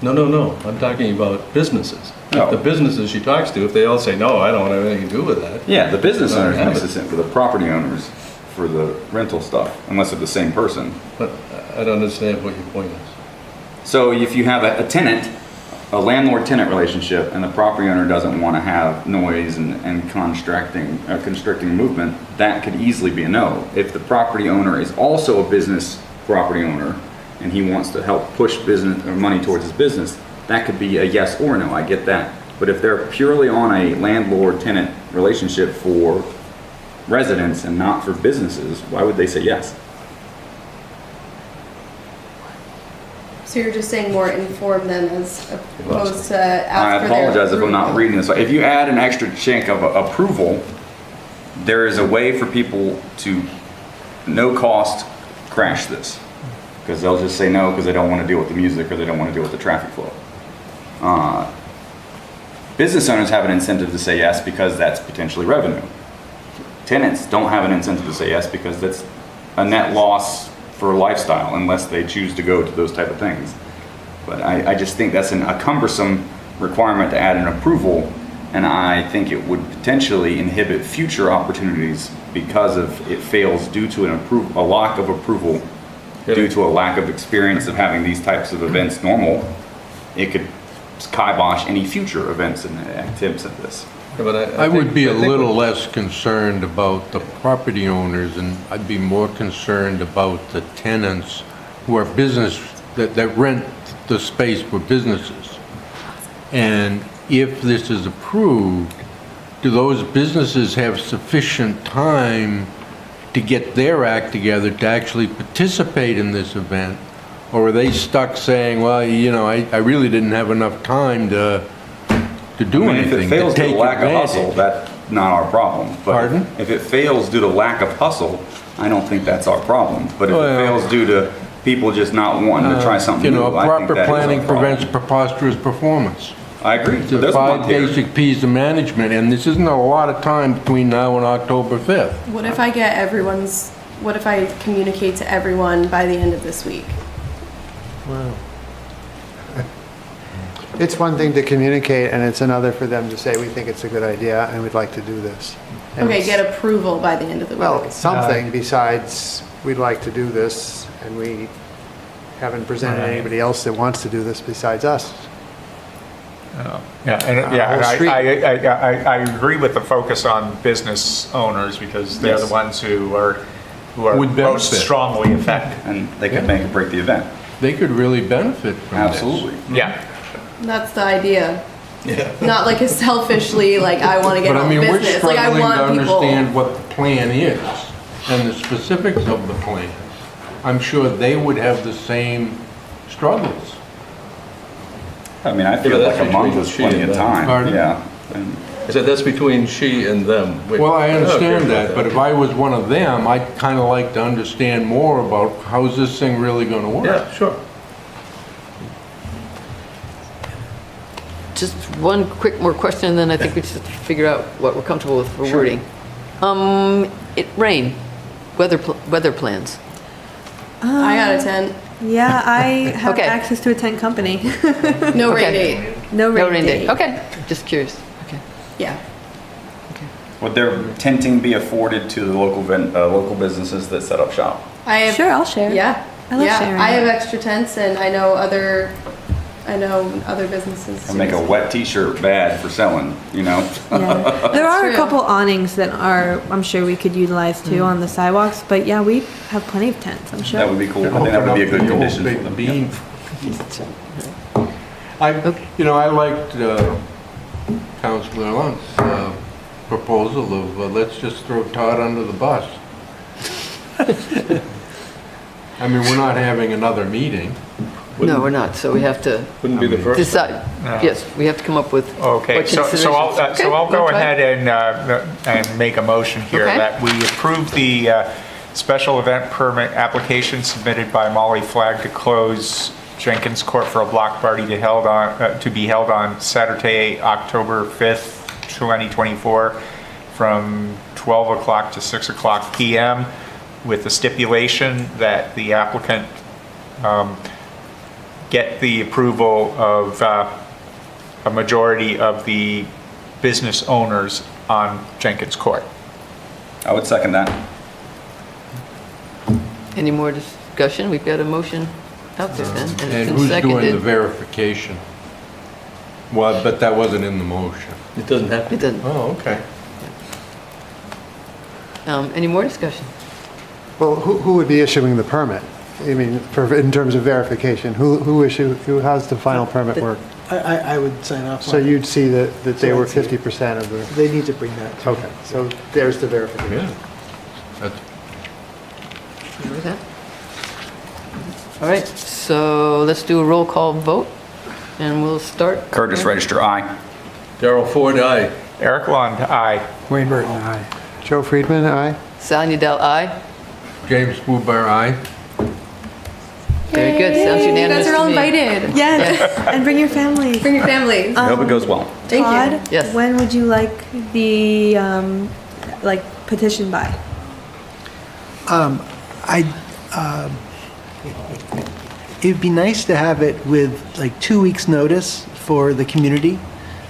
S16: No. I'm talking about businesses.
S4: Oh.
S16: The businesses she talks to, if they all say, no, I don't want to have anything to do with that.
S4: Yeah, the business owners
S16: Yeah,
S4: makes
S16: but-
S4: sense for the property owners for the rental stuff, unless they're the same person.
S16: But I don't understand what your point is.
S4: So if you have a tenant, a landlord-tenant relationship, and the property owner doesn't want to have noise and constricting movement, that could easily be a no. If the property owner is also a business property owner, and he wants to help push business or money towards his business, that could be a yes or no, I get that. But if they're purely on a landlord-tenant relationship for residents and not for businesses, why would they say yes?
S10: So you're just saying more inform them as opposed to
S4: I
S10: ask for their
S4: apologize if I'm not
S10: approval.
S4: reading this. If you add an extra chink of approval, there is a way for people to, no cost, crash this. Because they'll just say no because they don't want to deal with the music or they don't want to deal with the traffic flow. Business owners have an incentive to say yes because that's potentially revenue. Tenants don't have an incentive to say yes because that's a net loss for lifestyle unless they choose to go to those type of things. But I just think that's a cumbersome requirement to add an approval, and I think it would potentially inhibit future opportunities because of it fails due to a lack of approval, due to a lack of experience of having these types of events normal. It could kibosh any future events and attempts at this.
S16: Yeah, but
S15: I would be a
S16: think-
S15: little less concerned about the property owners, and I'd be more concerned about the tenants who are business, that rent the space for businesses. And if this is approved, do those businesses have sufficient time to get their act together to actually participate in this event? Or are they stuck saying, well, you know, I really didn't have enough time to do
S4: I mean, if
S15: anything,
S4: it fails
S15: to
S4: due
S15: take
S4: to lack of hustle,
S15: advantage?
S4: that's not our problem. But
S15: Pardon?
S4: If it fails due to lack of hustle, I don't think that's our problem. But if
S15: Well,
S4: it fails due to people just not wanting to try something
S15: You
S4: new,
S15: know,
S4: I think
S15: proper
S4: that is our
S15: planning
S4: problem.
S15: prevents preposterous performance.
S4: I agree.
S15: The
S4: There's a month
S15: five
S4: here.
S15: basic Ps of management, and this isn't a lot of time between now and October 5th.
S10: What if I what if I communicate to everyone by the end of this week?
S3: Wow. It's one thing to communicate, and it's another for them to say, we think it's a good idea, and we'd like to do this. And
S10: Okay,
S3: it's-
S10: get approval by the end of the week.
S3: Well, something besides, we'd like to do this, and we haven't presented anybody else that wants to do this besides us.
S14: Yeah, and yeah, and
S3: whole street.
S14: I agree with the focus on business owners because they're the
S4: Yes.
S14: ones who are
S15: Would
S14: most
S15: benefit.
S14: strongly affected.
S4: And they could make or break the event.
S15: They could really benefit from this.
S4: Absolutely.
S14: Yeah.
S10: That's the idea. Not like a selfishly, like, I want to get
S15: But I
S10: on
S15: mean, we're
S10: business. Like, I
S15: struggling to
S10: want people.
S15: understand what the plan is and the specifics of the plan. I'm sure they would have the same struggles.
S4: I mean, I feel
S16: Yeah,
S4: like
S16: that's
S4: a month
S16: between
S4: is
S16: she
S4: plenty
S16: and
S4: of
S16: them.
S4: time.
S15: Pardon?
S4: Yeah. And
S16: I said that's between she and them.
S15: Well, I understand
S16: agree with
S15: that, but if I was one of them, I'd kind of like to understand more about how's this thing really going to work.
S16: Yeah, sure.
S2: Just one quick more question, and then I think we just have to figure out what we're comfortable with for wording. Rain, weather plans.
S10: I got a tent.
S11: Yeah, I have
S2: Okay.
S11: access to a tent company.
S10: No
S2: Okay.
S10: rain date.
S11: No rain,
S2: No rain
S11: date.
S2: date. Okay, just curious. Okay.
S10: Yeah.
S4: would their tenting be afforded to the local businesses that set up shop?
S10: I have,
S11: Sure, I'll share.
S10: Yeah.
S11: I love
S10: yeah.
S11: sharing.
S10: I have extra tents, and I know other businesses.
S4: Or make a wet t-shirt bad for selling, you know?
S11: Yeah. There are a
S10: true.
S11: couple awnings that I'm sure we could utilize too on the sidewalks, but yeah, we have plenty of tents, I'm sure.
S4: That would be cool. I think that would be a good
S15: Open up the
S4: condition
S15: whole
S4: for them.
S15: big bean. I liked Councilor Lunt's proposal of let's just throw Todd under the bus. I mean, we're not having another meeting.
S2: No, we're not, so we have to
S16: Wouldn't be the first.
S2: decide. Yes, we have to come up with
S14: Okay,
S2: what
S14: so I'll,
S2: considerations.
S14: so I'll
S2: Okay,
S14: go
S2: we'll try.
S14: ahead and make a motion here
S2: Okay.
S14: that we approve the special event permit application submitted by Molly Flagg to close Jenkins Court for a block party to be held on Saturday, October 5th, 2024, from 12 o'clock to 6 o'clock p.m. with the stipulation that the applicant get the approval of a majority of the business owners on Jenkins Court.
S4: I would second that.
S2: Any more discussion? We've got a motion out there then, and
S15: And
S2: it's been
S15: who's doing the
S2: seconded.
S15: verification? Well, but that wasn't in the motion.
S16: It doesn't have to.
S2: It doesn't.
S15: Oh, okay.
S2: Any more discussion?
S3: Well, who would be issuing the permit? I mean, in terms of verification, how's the final permit work?
S1: I would sign off
S3: So
S1: on it.
S3: you'd see that they
S1: So
S3: were
S1: I'd see it.
S3: 50% of the,
S1: They need to bring that to me.
S3: okay, so there's the verification.
S15: Yeah. That's
S2: You with that? All right, so let's do a roll call vote, and we'll start.
S4: Curtis Register, aye.
S16: Darrell Ford, aye.
S14: Eric Lund, aye.
S3: Wayne Burton, aye. Joe Friedman, aye.
S2: Sonia Del, aye.
S15: James Boobar, aye.
S2: Very good, sounds unanimous
S10: You guys are all
S2: to me.
S10: invited.
S11: Yes, and bring your families.
S10: Bring your families.
S4: I hope it goes well.
S10: Thank you.
S11: Todd,
S2: Yes.
S11: when would you like the petition by?
S1: It'd be nice to have it with like 2 weeks' notice for the community.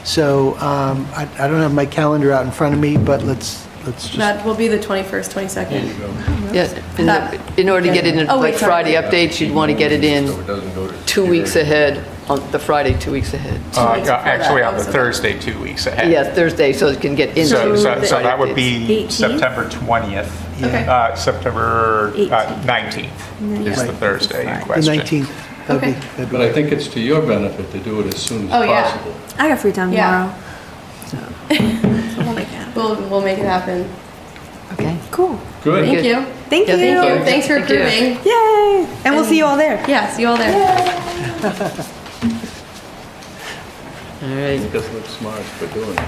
S1: So I don't have my calendar out in front of me, but let's just,
S10: That will be the 21st, 22nd.
S2: Yeah, in order to get it in
S10: Oh, wait,
S2: like
S10: sorry.
S2: Friday updates, you'd want to get it in
S15: So it doesn't go to.
S2: 2 weeks ahead, on the Friday, 2 weeks ahead.
S14: Actually, on the Thursday, 2 weeks ahead.
S2: Yeah, Thursday, so it can get into.
S14: So
S2: Friday
S14: that would
S2: updates.
S14: be
S11: 18th?
S14: September 20th.
S10: Okay.
S14: September
S11: 18th.
S14: 19th is the
S1: Right.
S14: Thursday in
S1: the
S14: question.
S1: 19th. That'd be-
S10: Okay.
S1: that'd be
S16: But I
S1: great.
S16: think it's to your benefit to do it as soon as
S10: Oh, yeah.
S16: possible.
S11: I got free time
S10: Yeah.
S11: tomorrow. So we'll make
S10: We'll make it happen.
S2: Okay.
S11: Cool.
S16: Good.
S10: Thank you.
S11: Thank
S2: Yeah,
S11: you.
S2: thank you.
S10: Thanks for
S2: Thank you.
S10: approving.
S11: Yay! And we'll see you all there.
S10: Yeah, see you all there.
S2: All right.
S16: Make us look smart for doing it.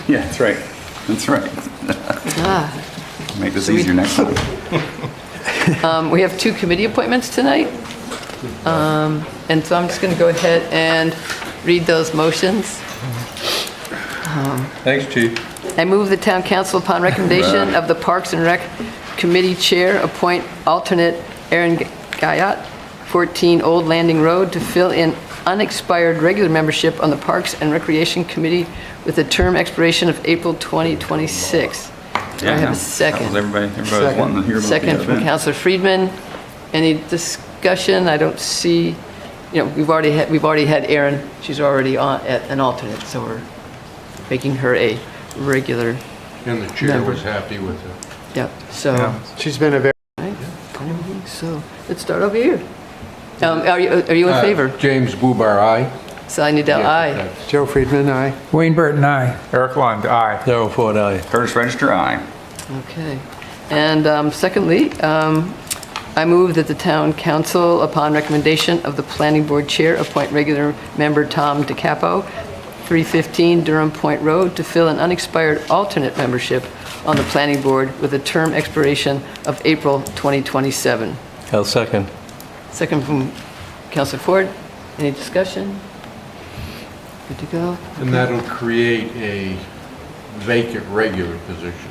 S4: Yeah, that's right. That's right.
S2: Ah.
S4: Make this easier next time.
S2: We have 2 committee appointments tonight. And so I'm just going to go ahead and read those motions.
S16: Thanks, Chief.
S2: I move the town council, upon recommendation of the Parks and Rec Committee Chair, appoint alternate Aaron Guyot, 14 Old Landing Road, to fill in unexpired regular membership on the Parks and Recreation Committee with a term expiration of April 2026. Do I have a second?
S4: That was everybody was wanting to hear about the
S2: Second from
S4: event.
S2: Councilor Friedman. Any discussion? I don't see, we've already had Erin. She's already on an alternate, so we're making her a regular.
S15: And the chair was happy with it.
S2: Yep. So,
S3: She's been a very,
S2: right. So let's start over here. Are you in favor?
S15: James Bubar, aye.
S2: Sally Nidell, aye.
S3: Joe Friedman, aye.
S17: Wayne Burton, aye.
S14: Eric Lund, aye.
S16: Darrell Ford, aye.
S4: Curtis Register, aye.
S2: Okay. And secondly, I move that the town council, upon recommendation of the planning board chair, appoint regular member Tom DeCapo, 315 Durham Point Road, to fill an unexpired alternate membership on the planning board with a term expiration of April 2027.
S16: I'll second.
S2: Second from Councilor Ford. Any discussion? Good to go?
S15: And that'll create a vacant regular position.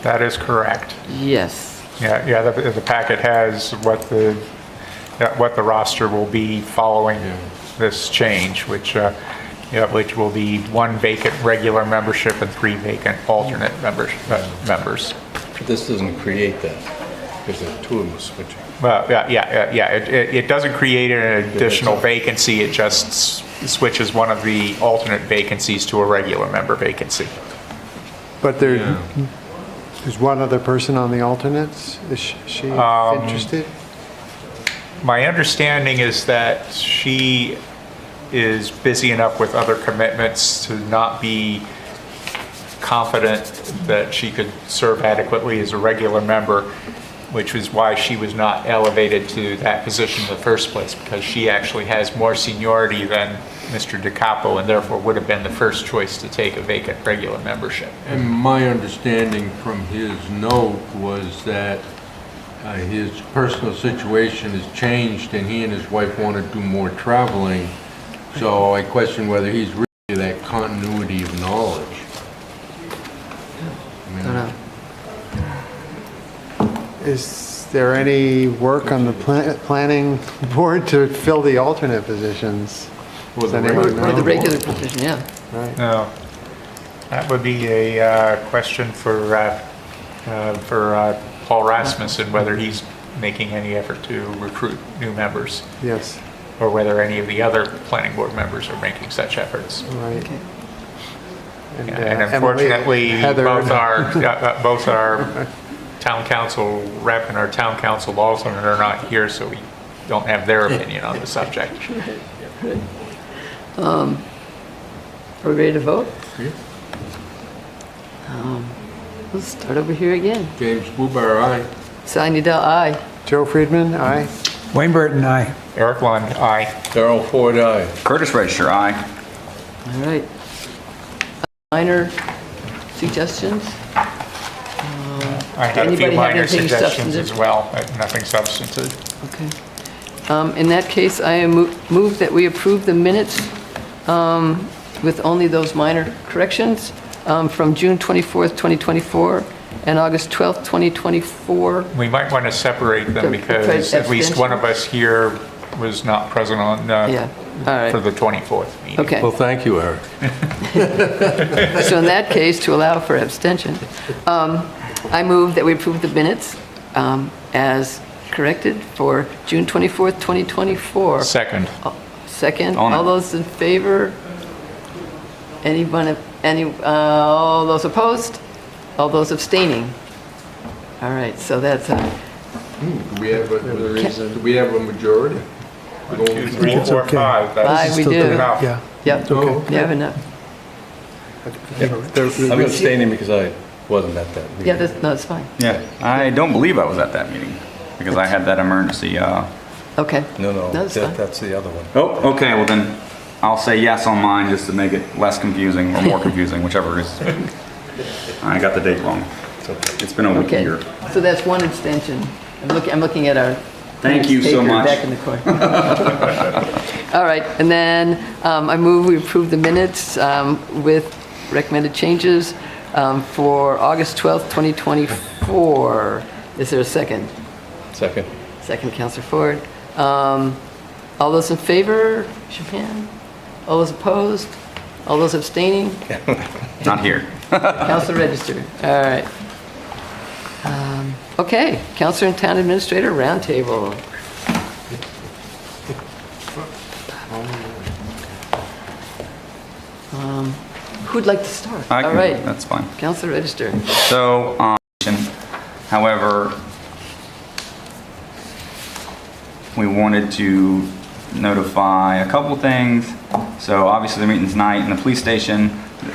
S14: That is correct.
S2: Yes.
S14: Yeah, the packet has what the roster will be following this change, which will be 1 vacant regular membership and 3 vacant alternate members.
S16: This doesn't create that, because there are 2 of them switching.
S14: Well, yeah. It doesn't create an additional vacancy. It just switches one of the alternate vacancies to a regular member vacancy.
S3: But there's one other person on the alternates. Is she interested?
S14: My understanding is that she is busy enough with other commitments to not be confident that she could serve adequately as a regular member, which is why she was not elevated to that position in the first place, because she actually has more seniority than Mr. DeCapo and therefore would have been the first choice to take a vacant regular membership.
S15: And my understanding from his note was that his personal situation has changed and he and his wife want to do more traveling. So I question whether he's really that continuity of knowledge.
S2: Don't know.
S3: Is there any work on the planning board to fill the alternate positions? Does anyone know?
S2: Or the regular position, yeah.
S3: Right.
S14: No, that would be a question for Paul Rasmussen, whether he's making any effort to recruit new members,
S3: Yes,
S14: or whether any of the other planning board members are making such efforts.
S3: right. And,
S14: And
S3: Emily,
S14: unfortunately,
S3: Heather,
S14: both our town council rep and our town council alternate are not here, so we don't have their opinion on the subject.
S2: Are we ready to vote?
S15: Yeah.
S2: Let's start over here again.
S15: James Bubar, aye.
S2: Sally Nidell, aye.
S3: Joe Friedman, aye.
S17: Wayne Burton, aye.
S14: Eric Lund, aye.
S16: Darrell Ford, aye.
S4: Curtis Register, aye.
S2: All right. Minor suggestions?
S14: I had a few
S2: Anybody have
S14: minor
S2: anything
S14: suggestions
S2: substantive?
S14: as well, but nothing substantive.
S2: Okay. In that case, I move that we approve the minutes with only those minor corrections from June 24th, 2024, and August 12th, 2024.
S14: We might want to separate them because at least one of us here was not present on,
S2: Yeah, all right.
S14: for the 24th meeting.
S2: Okay.
S16: Well, thank you, Eric.
S2: So in that case, to allow for abstention, I move that we approve the minutes as corrected for June 24th, 2024.
S14: Second.
S2: Second,
S4: On it.
S2: all those in favor? All those opposed? All those abstaining? All right, so that's,
S15: Do we have a majority?
S14: 1, 2, 3, 4, 5.
S2: Five, we do.
S14: enough.
S1: Yeah.
S2: yep,
S15: Okay.
S2: you have enough.
S16: I'm abstaining because I wasn't at that meeting.
S2: Yeah, that's fine.
S4: Yeah, I don't believe I was at that meeting because I had that emergency.
S2: Okay.
S16: No,
S2: That's fine.
S16: that's the other one.
S4: Oh, okay, well then I'll say yes on mine just to make it less confusing or more confusing, whichever it is. I got the date wrong. It's been a week
S2: Okay,
S4: here.
S2: so that's one abstention. I'm looking at our.
S4: Thank you so
S2: taker
S4: much.
S2: Back in the corner. All right, and then I move we approve the minutes with recommended changes for August 12th, 2024. Is there a second?
S16: Second.
S2: Second, Counselor Ford. All those in favor, raise your hand. All those opposed? All those abstaining?
S4: Not here.
S2: Counselor Register. All right. Okay, Counselor and Town Administrator Roundtable. Who'd like to start?
S4: I
S2: All
S4: can-
S2: right,
S4: That's fine.
S2: Counselor Register.
S4: So, however, we wanted to notify a couple things. So obviously the meeting's tonight in the police station.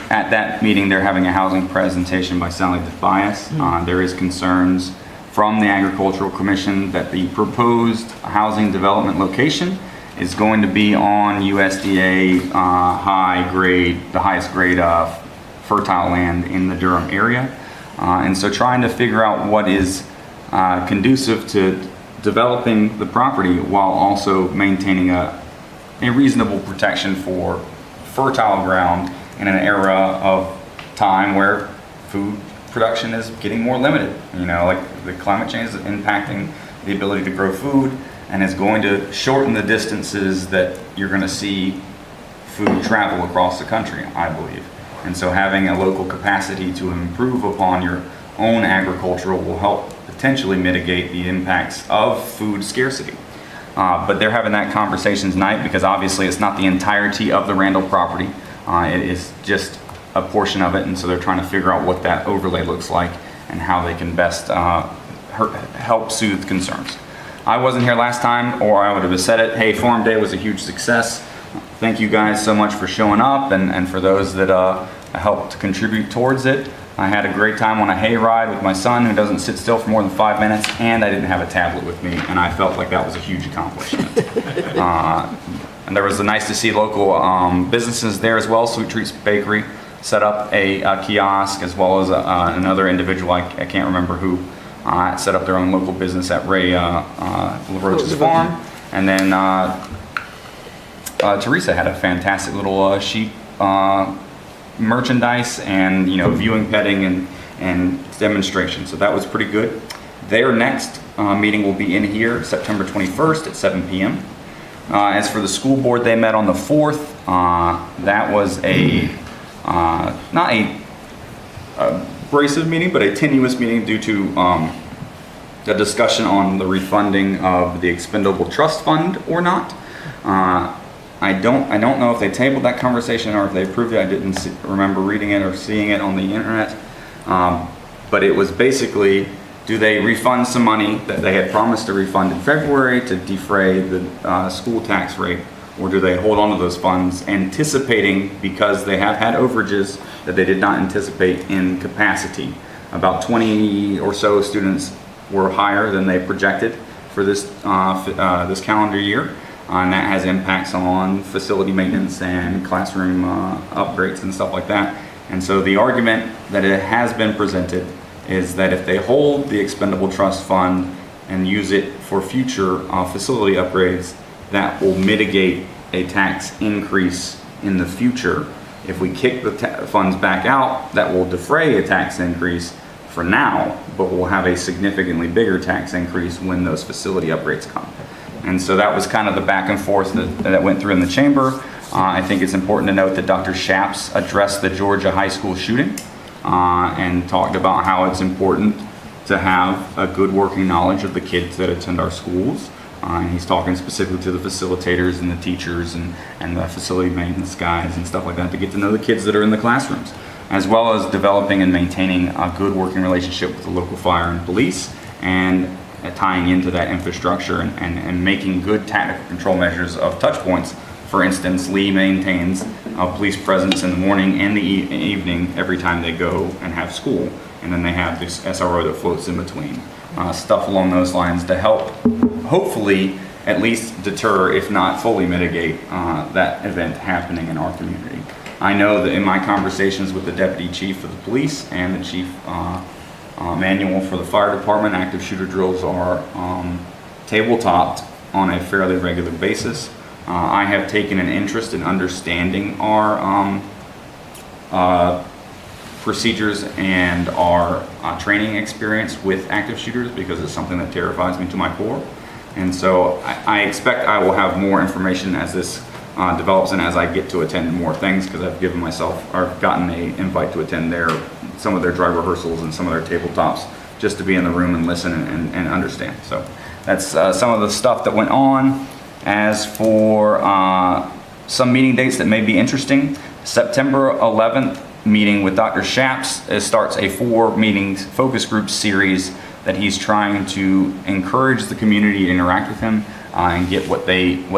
S4: At that meeting, they're having a housing presentation by Sally DeFias. There is concerns from the Agricultural Commission that the proposed housing development location is going to be on USDA high grade, the highest grade fertile land in the Durham area. And so trying to figure out what is conducive to developing the property while also maintaining a reasonable protection for fertile ground in an era of time where food production is getting more limited. You know, like the climate change is impacting the ability to grow food and is going to shorten the distances that you're going to see food travel across the country, I believe. And so having a local capacity to improve upon your own agricultural will help potentially mitigate the impacts of food scarcity. But they're having that conversation tonight because obviously it's not the entirety of the Randall property. It is just a portion of it, and so they're trying to figure out what that overlay looks like and how they can best help soothe concerns. I wasn't here last time, or I would have said it. Hey, Farm Day was a huge success. Thank you guys so much for showing up and for those that helped contribute towards it. I had a great time on a hayride with my son who doesn't sit still for more than 5 minutes, and I didn't have a tablet with me, and I felt like that was a huge accomplishment. And there was nice to see local businesses there as well. Sweet Treats Bakery set up a kiosk, as well as another individual, I can't remember who, set up their own local business at Ray LaRoche's farm. And then Teresa had a fantastic little sheep merchandise and viewing, petting, and demonstration. So that was pretty good. Their next meeting will be in here September 21st at 7 p.m. As for the school board, they met on the 4th. That was not a abrasive meeting, but a tenuous meeting due to a discussion on the refunding of the expendable trust fund or not. I don't know if they tabled that conversation or if they approved it. I didn't remember reading it or seeing it on the internet. But it was basically, do they refund some money that they had promised to refund in February to defray the school tax rate, or do they hold on to those funds anticipating, because they have had overages that they did not anticipate in capacity? About 20 or so students were higher than they projected for this this calendar year. And that has impacts on facility maintenance and classroom upgrades and stuff like that. And so the argument that it has been presented is that if they hold the expendable trust fund and use it for future facility upgrades, that will mitigate a tax increase in the future. If we kick the funds back out, that will defray a tax increase for now, but we'll have a significantly bigger tax increase when those facility upgrades come. And so that was kind of the back and forth that went through in the chamber. I think it's important to note that Dr. Shaps addressed the Georgia high school shooting and talked about how it's important to have a good working knowledge of the kids that attend our schools. And he's talking specifically to the facilitators and the teachers and the facility maintenance guys and stuff like that to get to know the kids that are in the classrooms, as well as developing and maintaining a good working relationship with the local fire and police, and tying into that infrastructure and making good tactical control measures of touch points. For instance, Lee maintains police presence in the morning and the evening every time they go and have school. And then they have this SRO that floats in between. Stuff along those lines to help, hopefully, at least deter, if not fully mitigate, that event happening in our community. I know that in my conversations with the deputy chief of the police and the chief manual for the fire department, active shooter drills are tabletopped on a fairly regular basis. I have taken an interest in understanding our procedures and our training experience with active shooters because it's something that terrifies me to my core. And so I expect I will have more information as this develops and as I get to attend more things, because I've given myself, or gotten an invite to attend some of their dry rehearsals and some of their tabletops, just to be in the room and listen and understand. So that's some of the stuff that went on. As for some meeting dates that may be interesting, September 11th meeting with Dr. Shaps starts a 4 meetings focus group series that he's trying to encourage the community to interact with him and get what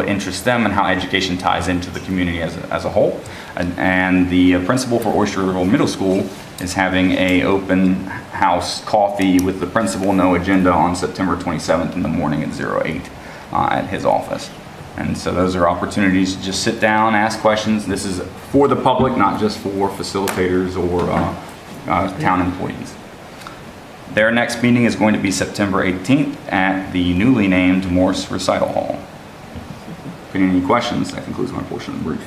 S4: interests them and how education ties into the community as a whole. And the principal for Oyster River Middle School is having a open house coffee with the principal, no agenda, on September 27th in the morning at 08 at his office. And so those are opportunities to just sit down, ask questions. This is for the public, not just for facilitators or town employees. Their next meeting is going to be September 18th at the newly named Morse Recital Hall. If you have any questions, that concludes my portion of the brief.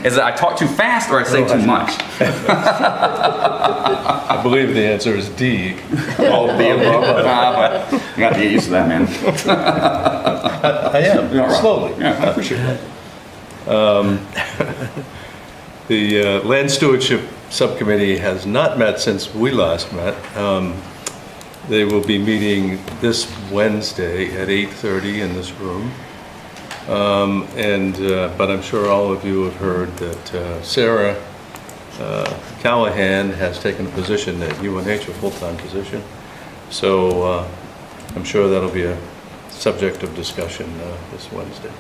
S4: Is it I talk too fast or I say too much?
S16: I believe the answer is D.
S4: All of the above. You got to get used to that, man.
S16: I am,
S4: Yeah, right.
S16: slowly.
S4: Yeah, I appreciate that.
S16: The Land Stewardship Subcommittee has not met since we last met. They will be meeting this Wednesday at 8:30 in this room. But I'm sure all of you have heard that Sarah Callahan has taken a position at UNH, a full-time position. So I'm sure that'll be a subject of discussion this Wednesday.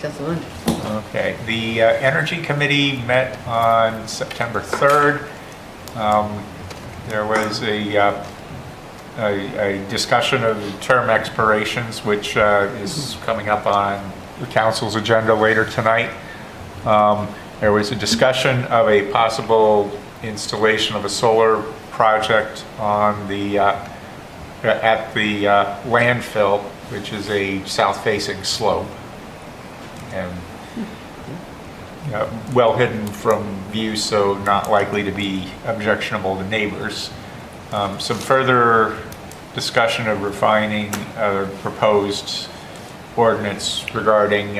S2: Councilor Lund.
S14: Okay, the Energy Committee met on September 3rd. There was a discussion of term expirations, which is coming up on the council's agenda later tonight. There was a discussion of a possible installation of a solar project on the at the landfill, which is a south-facing slope, and well hidden from view, so not likely to be objectionable to neighbors. Some further discussion of refining a proposed ordinance regarding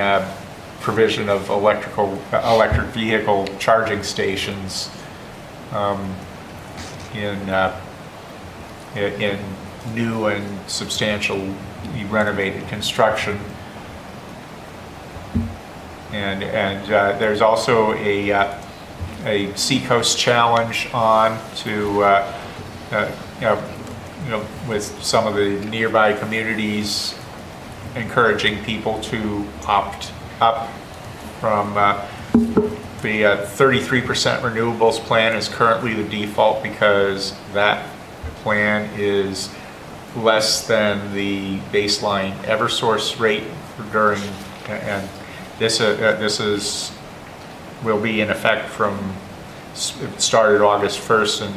S14: provision of electric vehicle charging stations in new and substantially renovated construction. And there's also a Seacoast challenge on to with some of the nearby communities encouraging people to opt up from the 33% renewables plan is currently the default, because that plan is less than the baseline Eversource rate during, and this will be in effect from, it started August 1st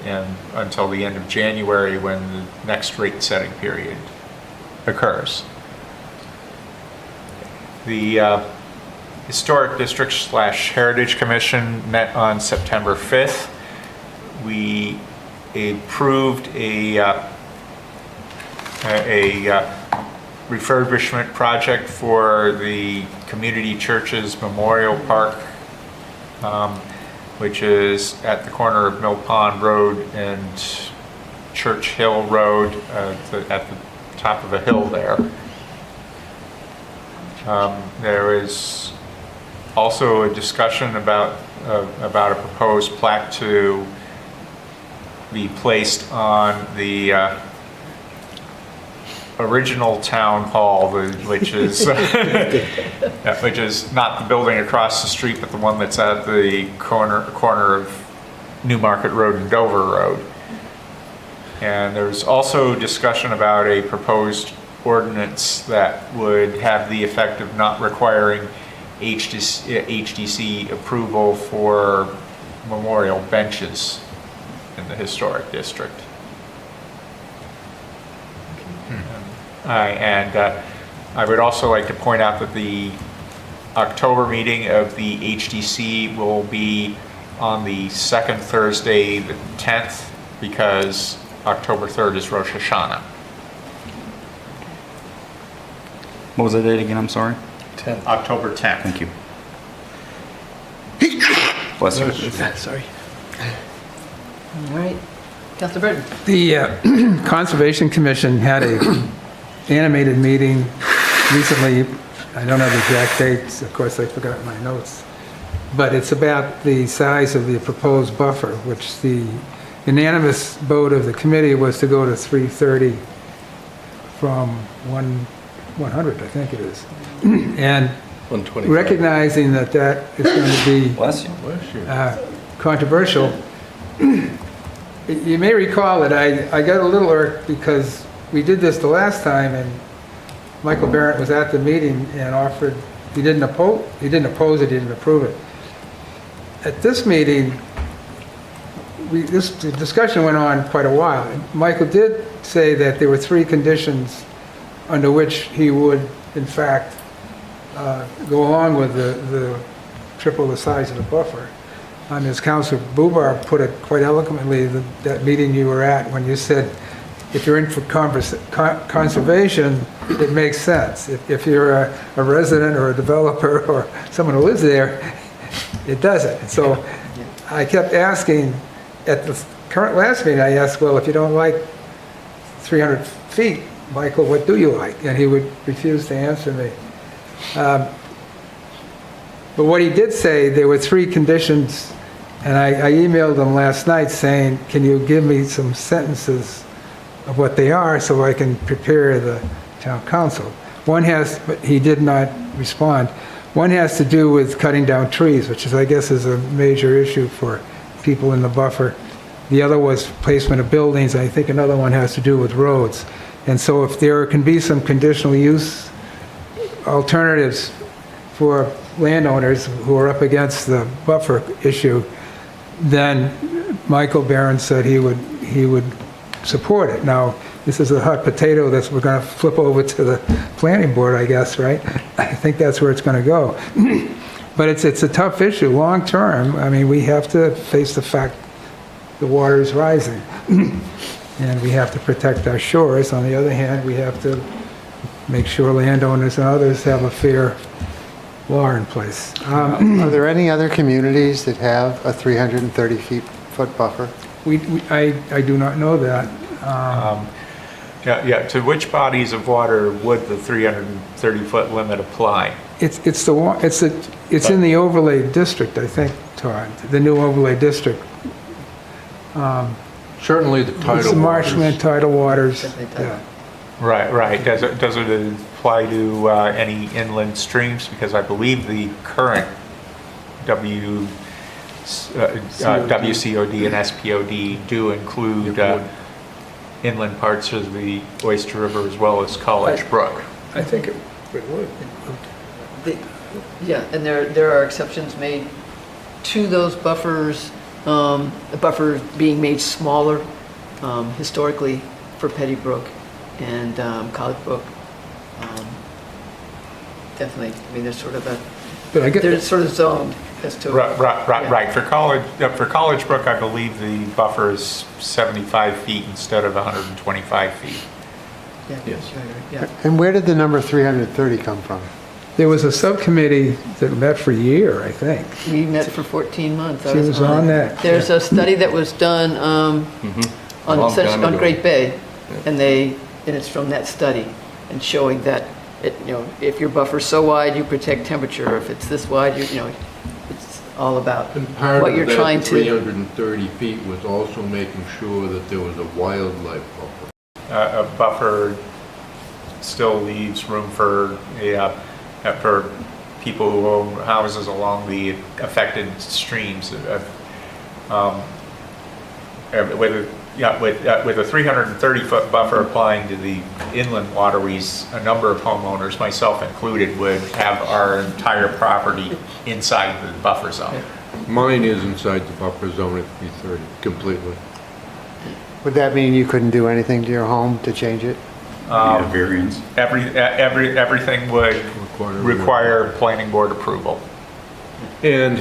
S14: and until the end of January, when the next rate setting period occurs. The Historic District / Heritage Commission met on September 5th. We approved a refurbishment project for the Community Church's Memorial Park, which is at the corner of Mill Pond Road and Church Hill Road, at the top of a hill there. There is also a discussion about a proposed plaque to be placed on the original town hall, which is yeah, which is not the building across the street, but the one that's at the corner of Newmarket Road and Dover Road. And there's also discussion about a proposed ordinance that would have the effect of not requiring HDC approval for memorial benches in the historic district. I would also like to point out that the October meeting of the HDC will be on the second Thursday, the 10th, because October 3rd is Rosh Hashanah.
S4: What was the date again? I'm sorry.
S14: October 10th.
S4: Thank you. Bless you.
S2: Sorry. All right. Councilor Burton.
S17: The Conservation Commission had a animated meeting recently. I don't have the exact dates, of course I forgot my notes. But it's about the size of the proposed buffer, which the unanimous vote of the committee was to go to 330 from 100, I think it is. And
S16: 125.
S17: recognizing that that is going to be
S4: Bless you.
S17: controversial, you may recall that I got a little irked because we did this the last time and Michael Barrett was at the meeting and offered, he didn't oppose it, he didn't approve it. At this meeting, this discussion went on quite a while. Michael did say that there were 3 conditions under which he would, in fact, go along with the triple the size of the buffer. As Councilor Bubar put it quite eloquently, that meeting you were at, when you said, if you're in for conservation, it makes sense. If you're a resident or a developer or someone who lives there, it doesn't. So I kept asking, at the current last meeting, I asked, well, if you don't like 300 feet, Michael, what do you like? And he would refuse to answer me. But what he did say, there were 3 conditions, and I emailed him last night saying, can you give me some sentences of what they are so I can prepare the town council? One has, but he did not respond. One has to do with cutting down trees, which is, I guess, is a major issue for people in the buffer. The other was placement of buildings. I think another one has to do with roads. And so if there can be some conditional use alternatives for landowners who are up against the buffer issue, then Michael Barron said he would support it. Now, this is a hot potato that we're going to flip over to the planning board, I guess, right? I think that's where it's going to go. But it's a tough issue, long term. I mean, we have to face the fact the water is rising. And we have to protect our shores. On the other hand, we have to make sure landowners and others have a fair law in place.
S3: Are there any other communities that have a 330-foot buffer?
S17: I do not know that.
S14: Yeah. To which bodies of water would the 330-foot limit apply?
S17: It's in the overlay district, I think, Todd. The new overlay district.
S15: Certainly the tidal
S17: It's the marshland, tidal waters. Yeah.
S14: Right. Does it apply to any inland streams? Because I believe the current WCOD and SPOD do include inland parts of the Oyster River as well as College Brook.
S17: I think it would.
S2: Yeah, and there are exceptions made to those buffers, the buffer being made smaller historically for Petty Brook and College Brook. Definitely, I mean, there's sort of they're sort of zoned as to.
S14: Right. For College Brook, I believe the buffer is 75 feet instead of 125 feet.
S2: Yeah,
S16: Yes.
S2: yeah.
S3: And where did the number 330 come from?
S17: There was a subcommittee that met for a year, I think.
S2: We met for 14 months.
S17: She was on that.
S2: There's a study that was done on Great Bay, and it's from that study, and showing that if your buffer's so wide, you protect temperature. If it's this wide, it's all about
S15: And part
S2: what you're
S15: of that
S2: trying to.
S15: 330 feet was also making sure that there was a wildlife buffer.
S14: A buffer still leaves room for people who own houses along the affected streams. With a 330-foot buffer applying to the inland waterways, a number of homeowners, myself included, would have our entire property inside the buffer zone.
S15: Mine is inside the buffer zone at 330, completely.
S3: Would that mean you couldn't do anything to your home to change it?
S4: Variance.
S14: Everything would require planning board approval.
S15: And,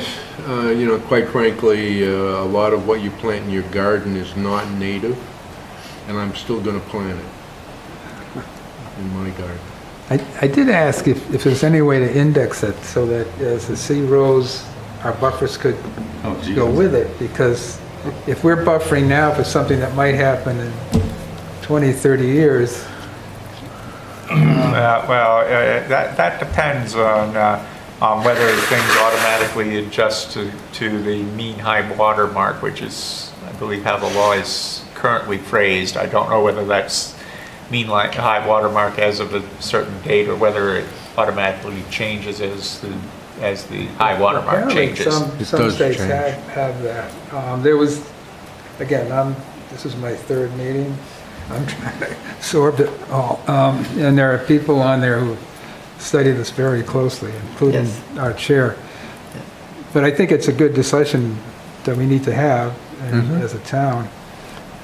S15: quite frankly, a lot of what you plant in your garden is not native, and I'm still going to plant it in my garden.
S17: I did ask if there's any way to index it so that as the sea rose, our buffers could go with it, because if we're buffering now for something that might happen in 20, 30 years.
S14: That depends on whether things automatically adjust to the mean high water mark, which is, I believe, how the law is currently phrased. I don't know whether that's mean high water mark as of a certain date, or whether it automatically changes as the high water mark changes.
S17: Some states have that. There was, again, this is my third meeting. I'm trying to absorb it all. And there are people on there who study this very closely, including our chair. But I think it's a good discussion that we need to have as a town.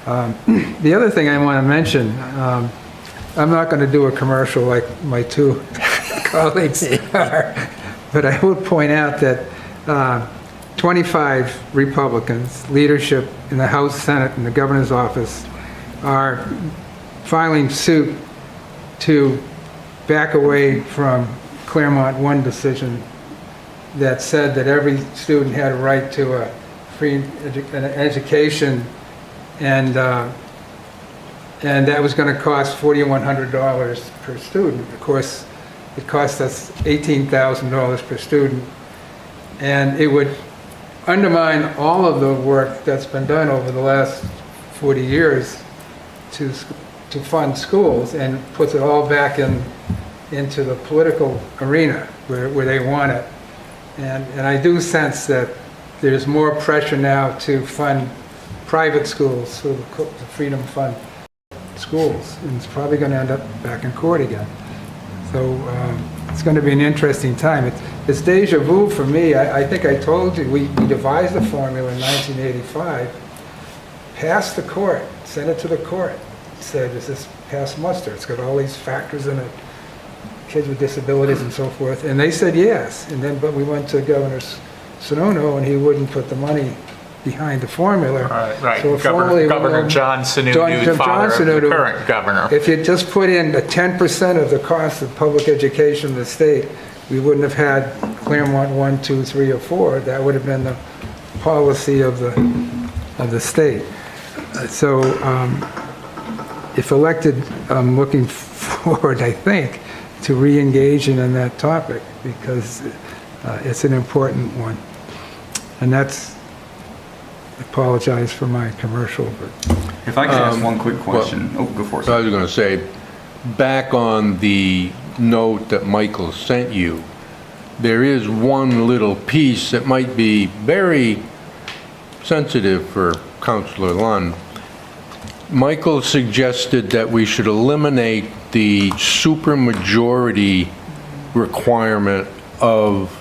S17: The other thing I want to mention, I'm not going to do a commercial like my two colleagues are, but I would point out that 25 Republicans, leadership in the House, Senate, and the governor's office are filing suit to back away from Claremont 1 decision that said that every student had a right to a free education, and that was going to cost $4,100 per student. Of course, it cost us $18,000 per student, and it would undermine all of the work that's been done over the last 40 years to fund schools, and puts it all back into the political arena where they want it. And I do sense that there's more pressure now to fund private schools through the Freedom Fund schools, and it's probably going to end up back in court again. So it's going to be an interesting time. It's deja vu for me. I think I told you, we devised the formula in 1985, passed the court, sent it to the court, said, does this pass muster? It's got all these factors in it, kids with disabilities and so forth, and they said yes. And then, but we went to Governor Sununu, and he wouldn't put the money behind the formula.
S14: Right.
S17: So
S14: Governor John Sununu, father of the current governor.
S17: If you just put in a 10% of the cost of public education in the state, we wouldn't have had Claremont 1, 2, 3, or 4. That would have been the policy of the state. So if elected, I'm looking forward, I think, to re-engaging in that topic, because it's an important one. And that's, I apologize for my commercial, but.
S4: If I could ask one quick question. Go for it.
S15: So I was going to say, back on the note that Michael sent you, there is one little piece that might be very sensitive for Councilor Lund. Michael suggested that we should eliminate the supermajority requirement of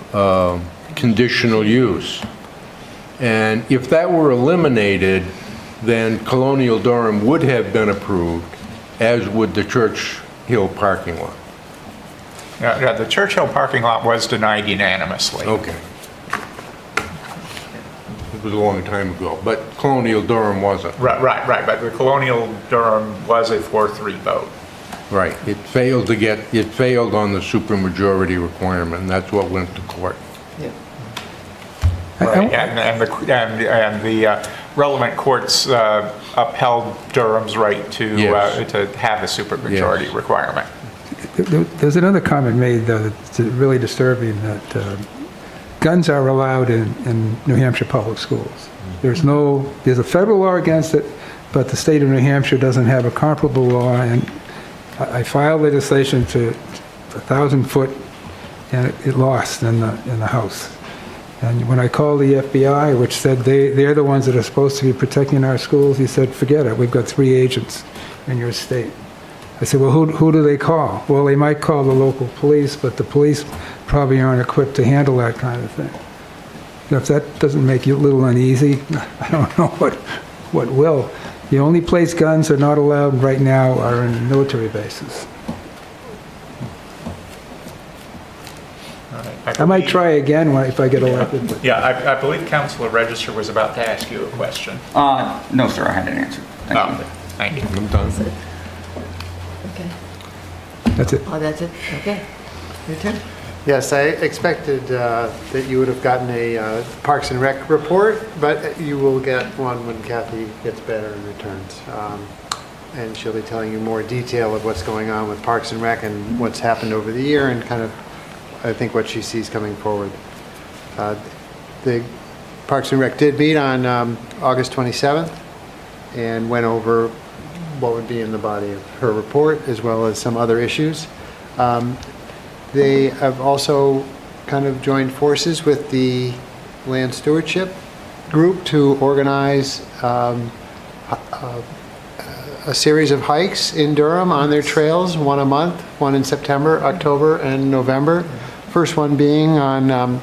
S15: conditional use. And if that were eliminated, then Colonial Durham would have been approved, as would the Church Hill parking lot.
S14: Yeah, the Church Hill parking lot was denied unanimously.
S15: Okay. It was a long time ago, but Colonial Durham wasn't.
S14: Right, but the Colonial Durham was a 4-3 vote.
S15: Right. It failed on the supermajority requirement, and that's what went to court.
S2: Yeah.
S14: Right, and the relevant courts upheld Durham's right to have a supermajority requirement.
S17: There's another comment made, though, that's really disturbing, that guns are allowed in New Hampshire public schools. There's a federal law against it, but the state of New Hampshire doesn't have a comparable law, and I filed legislation to 1,000 foot, and it lost in the House. And when I called the FBI, which said they're the ones that are supposed to be protecting our schools, he said, forget it, we've got 3 agents in your state. I said, well, who do they call? Well, they might call the local police, but the police probably aren't equipped to handle that kind of thing. If that doesn't make you a little uneasy, I don't know what will. The only place guns are not allowed right now are in military bases. I might try again if I get elected.
S14: Yeah, I believe Councilor Register was about to ask you a question.
S4: No, sir, I had an answer. Thank you.
S14: Thank you.
S15: I'm done.
S2: Okay.
S17: That's it.
S2: Oh, that's it? Okay. Your turn.
S3: Yes, I expected that you would have gotten a Parks and Rec report, but you will get one when Kathy gets better and returns. And she'll be telling you more detail of what's going on with Parks and Rec and what's happened over the year and kind of, I think, what she sees coming forward. The Parks and Rec did meet on August 27th and went over what would be in the body of her report, as well as some other issues. They have also kind of joined forces with the land stewardship group to organize a series of hikes in Durham on their trails, one a month, one in September, October, and November. First one being on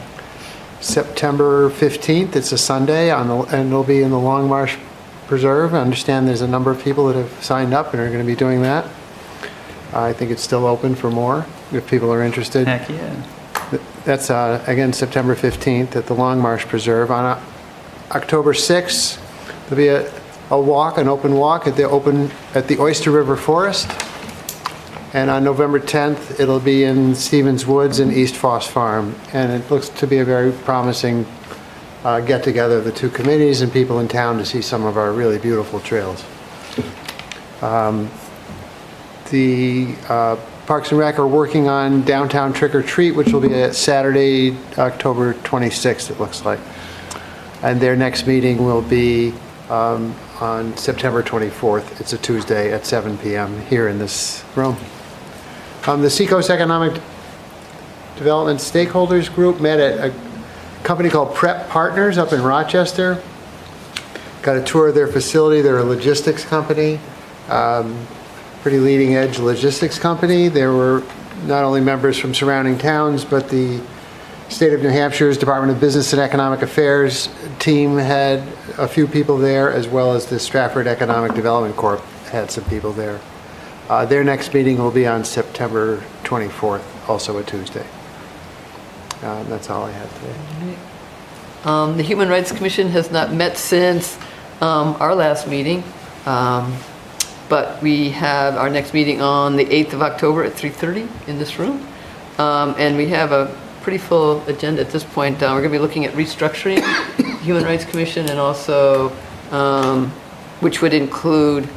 S3: September 15th. It's a Sunday, and it'll be in the Long Marsh Preserve. I understand there's a number of people that have signed up and are going to be doing that. I think it's still open for more if people are interested.
S4: Heck yeah.
S3: That's, again, September 15th at the Long Marsh Preserve. On October 6th, there'll be a walk, an open walk at the Oyster River Forest. And on November 10th, it'll be in Stevens Woods and East Foss Farm. And it looks to be a very promising get-together of the two committees and people in town to see some of our really beautiful trails. The Parks and Rec are working on Downtown Trick or Treat, which will be Saturday, October 26th, it looks like. And their next meeting will be on September 24th. It's a Tuesday at 7 p.m. here in this room. The Seacoast Economic Development Stakeholders Group met at a company called Prep Partners up in Rochester. Got a tour of their facility. They're a logistics company. Pretty leading edge logistics company. There were not only members from surrounding towns, but the State of New Hampshire's Department of Business and Economic Affairs team had a few people there, as well as the Stratford Economic Development Corp had some people there. Their next meeting will be on September 24th, also a Tuesday. That's all I have today.
S2: The Human Rights Commission has not met since our last meeting. But we have our next meeting on the 8th of October at 3:30 in this room. And we have a pretty full agenda at this point. We're going to be looking at restructuring the Human Rights Commission and also, which would include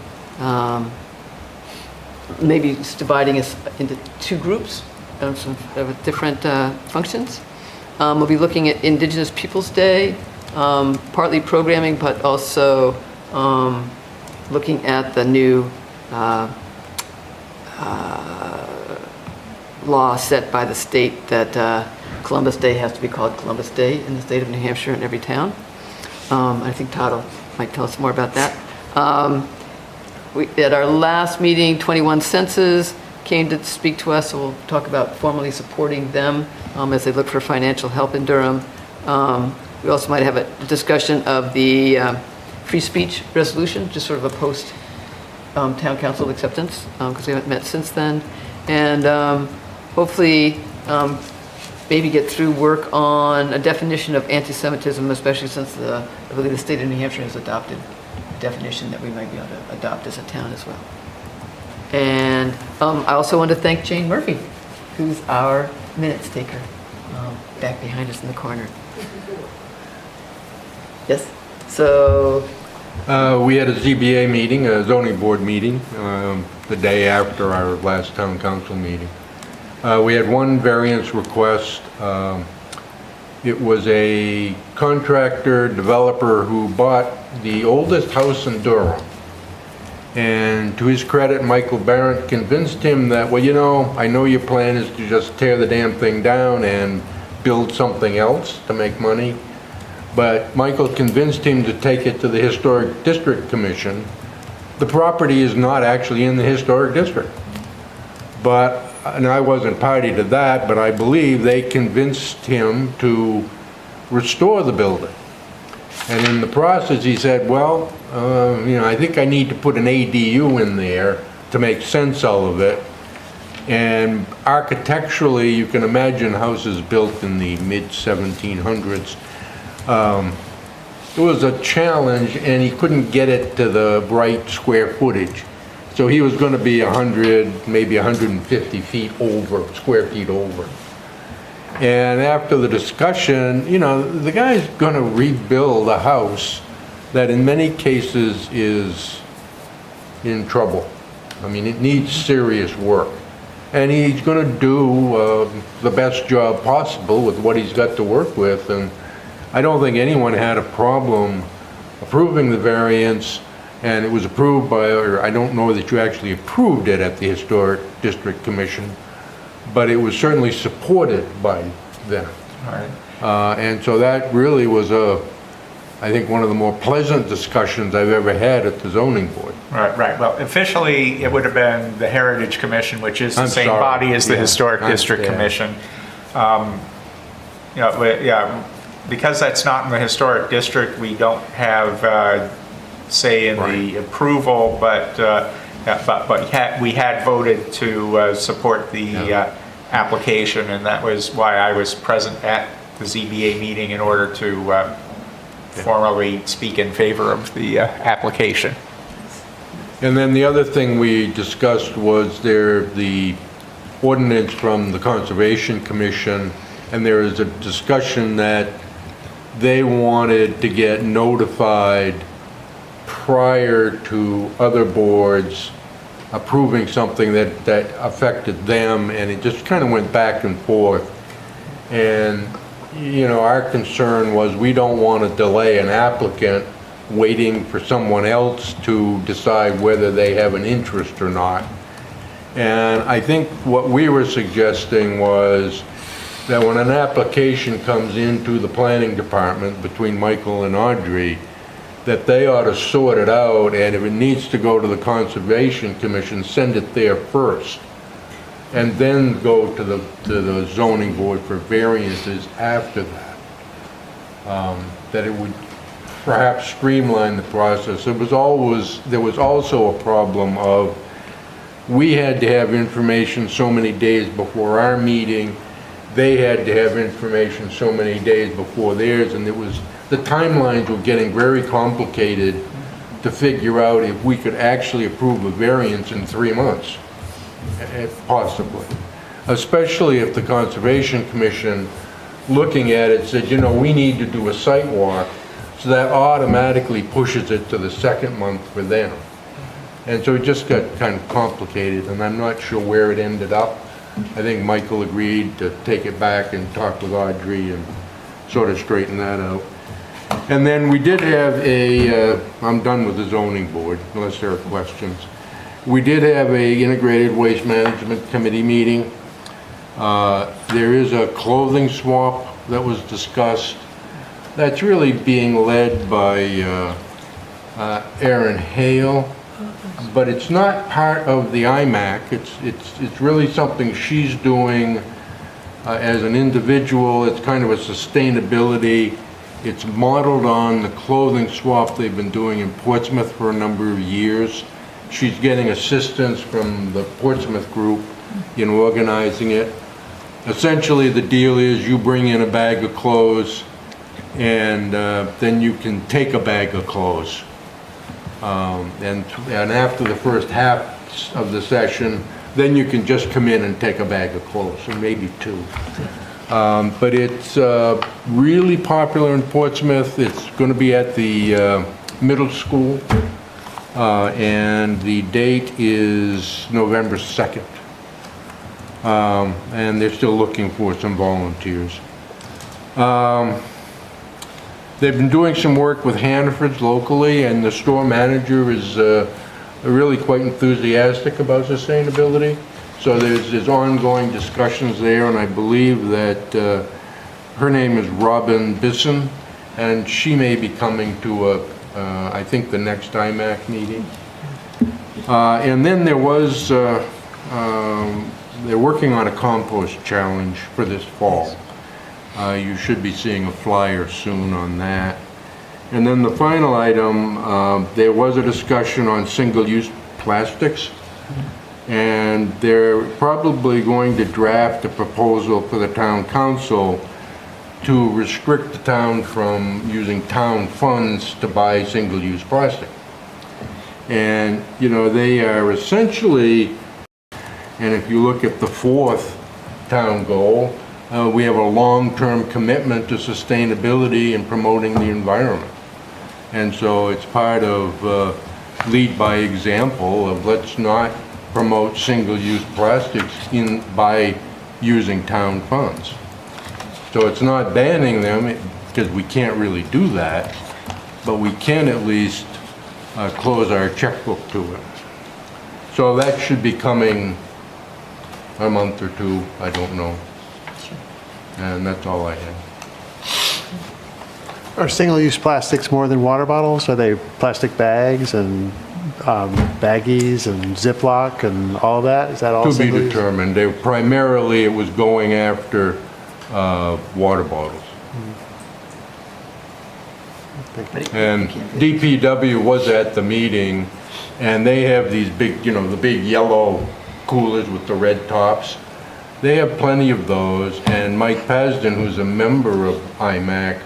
S2: maybe just dividing us into 2 groups with different functions. We'll be looking at Indigenous Peoples Day, partly programming, but also looking at the new law set by the state that Columbus Day has to be called Columbus Day in the state of New Hampshire in every town. I think Todd might tell us more about that. At our last meeting, 21 Senses came to speak to us, so we'll talk about formally supporting them as they look for financial help in Durham. We also might have a discussion of the free speech resolution, just sort of a post town council acceptance, because we haven't met since then. And hopefully maybe get through work on a definition of anti-Semitism, especially since I believe the state of New Hampshire has adopted a definition that we might be able to adopt as a town as well. And I also want to thank Jane Murphy, who's our minutes taker, back behind us in the corner. Yes? So
S15: we had a ZBA meeting, a zoning board meeting, the day after our last town council meeting. We had one variance request. It was a contractor, developer who bought the oldest house in Durham. And to his credit, Michael Barrett convinced him that, well, you know, I know your plan is to just tear the damn thing down and build something else to make money. But Michael convinced him to take it to the Historic District Commission. The property is not actually in the Historic District. But, and I wasn't party to that, but I believe they convinced him to restore the building. And in the process, he said, well, you know, I think I need to put an ADU in there to make sense of it. And architecturally, you can imagine houses built in the mid-1700s. It was a challenge, and he couldn't get it to the right square footage. So he was going to be 100, maybe 150 feet over, square feet over. And after the discussion, you know, the guy's going to rebuild a house that in many cases is in trouble. I mean, it needs serious work. And he's going to do the best job possible with what he's got to work with. And I don't think anyone had a problem approving the variance, and it was approved by, or I don't know that you actually approved it at the Historic District Commission, but it was certainly supported by them.
S14: All right.
S15: And so that really was I think one of the more pleasant discussions I've ever had at the zoning board.
S14: Right. Well, officially, it would have been the Heritage Commission, which is the
S15: I'm
S14: same
S15: sorry.
S14: body as the
S15: Yeah.
S14: Historic District
S15: Yeah.
S14: Commission. You know, yeah, because that's not in the Historic District, we don't have say in the approval, but we had voted to support the application, and that was why I was present at the ZBA meeting in order to formally speak in favor of the application.
S15: And then the other thing we discussed was the ordinance from the Conservation Commission, and there is a discussion that they wanted to get notified prior to other boards approving something that affected them, and it just kind of went back and forth. And, you know, our concern was we don't want to delay an applicant waiting for someone else to decide whether they have an interest or not. And I think what we were suggesting was that when an application comes into the planning department between Michael and Audrey, that they ought to sort it out, and if it needs to go to the Conservation Commission, send it there first, and then go to the zoning board for variances after that. That it would perhaps streamline the process. There was also a problem of, we had to have information so many days before our meeting, they had to have information so many days before theirs, and the timelines were getting very complicated to figure out if we could actually approve a variance in 3 months, if possibly. Especially if the Conservation Commission, looking at it, said, you know, we need to do a site walk, so that automatically pushes it to the second month for them. And so it just got kind of complicated, and I'm not sure where it ended up. I think Michael agreed to take it back and talk with Audrey and sort of straighten that out. And then we did have I'm done with the zoning board, unless there are questions. We did have a integrated waste management committee meeting. There is a clothing swap that was discussed. That's really being led by Erin Hale, but it's not part of the IMAC. It's really something she's doing as an individual. It's kind of a sustainability. It's modeled on the clothing swap they've been doing in Portsmouth for a number of years. She's getting assistance from the Portsmouth group in organizing it. Essentially, the deal is you bring in a bag of clothes, and then you can take a bag of clothes. And after the first half of the session, then you can just come in and take a bag of clothes, or maybe two. But it's really popular in Portsmouth. It's going to be at the middle school, and the date is November 2nd. And they're still looking for some volunteers. They've been doing some work with Hannaford's locally, and the store manager is really quite enthusiastic about sustainability. So there's ongoing discussions there, and I believe that her name is Robin Bisson, and she may be coming to I think the next IMAC meeting. And then there was, they're working on a compost challenge for this fall. You should be seeing a flyer soon on that. And then the final item, there was a discussion on single-use plastics, and they're probably going to draft a proposal for the town council to restrict the town from using town funds to buy single-use plastic. And, you know, they are essentially, and if you look at the fourth town goal, we have a long-term commitment to sustainability and promoting the environment. And so it's part of lead by example of let's not promote single-use plastics by using town funds. So it's not banning them, because we can't really do that, but we can at least close our checkbook to it. So that should be coming a month or two, I don't know. And that's all I had.
S3: Are single-use plastics more than water bottles? Are they plastic bags and baggies and Ziploc and all that? Is that all
S15: To be
S3: single-use?
S15: determined. Primarily, it was going after water bottles. And DPW was at the meeting, and they have these big, you know, the big yellow coolers with the red tops. They have plenty of those, and Mike Pasden, who's a member of IMAC,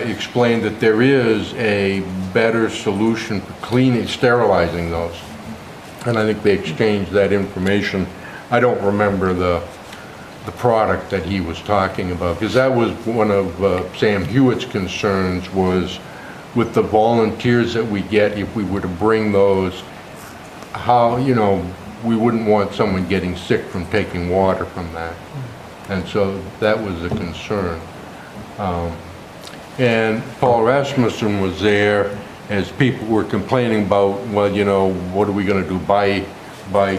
S15: explained that there is a better solution for cleaning, sterilizing those. And I think they exchanged that information. I don't remember the product that he was talking about, because that was one of Sam Hewitt's concerns, was with the volunteers that we get, if we were to bring those, how, you know, we wouldn't want someone getting sick from taking water from that. And so that was a concern. And Paul Rasmussen was there as people were complaining about, well, you know, what are we going to do, buy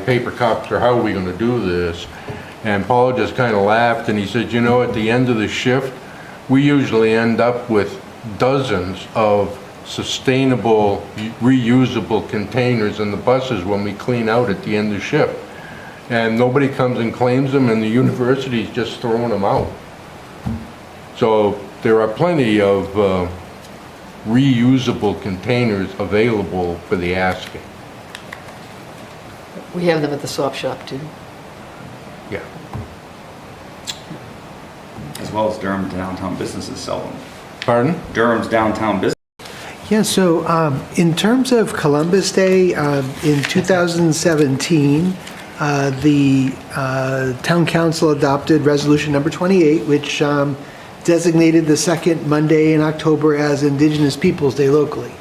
S15: paper cups, or how are we going to do this? And Paul just kind of laughed, and he said, you know, at the end of the shift, we usually end up with dozens of sustainable, reusable containers in the buses when we clean out at the end of shift. And nobody comes and claims them, and the university's just throwing them out. So there are plenty of reusable containers available for the asking.
S2: We have them at the swap shop, too.
S15: Yeah.
S4: As well as Durham's downtown businesses sell them.
S15: Pardon?
S4: Durham's downtown business.
S1: Yeah, so in terms of Columbus Day, in 2017, the Town Council adopted Resolution Number 28, which designated the second Monday in October as Indigenous Peoples' Day locally.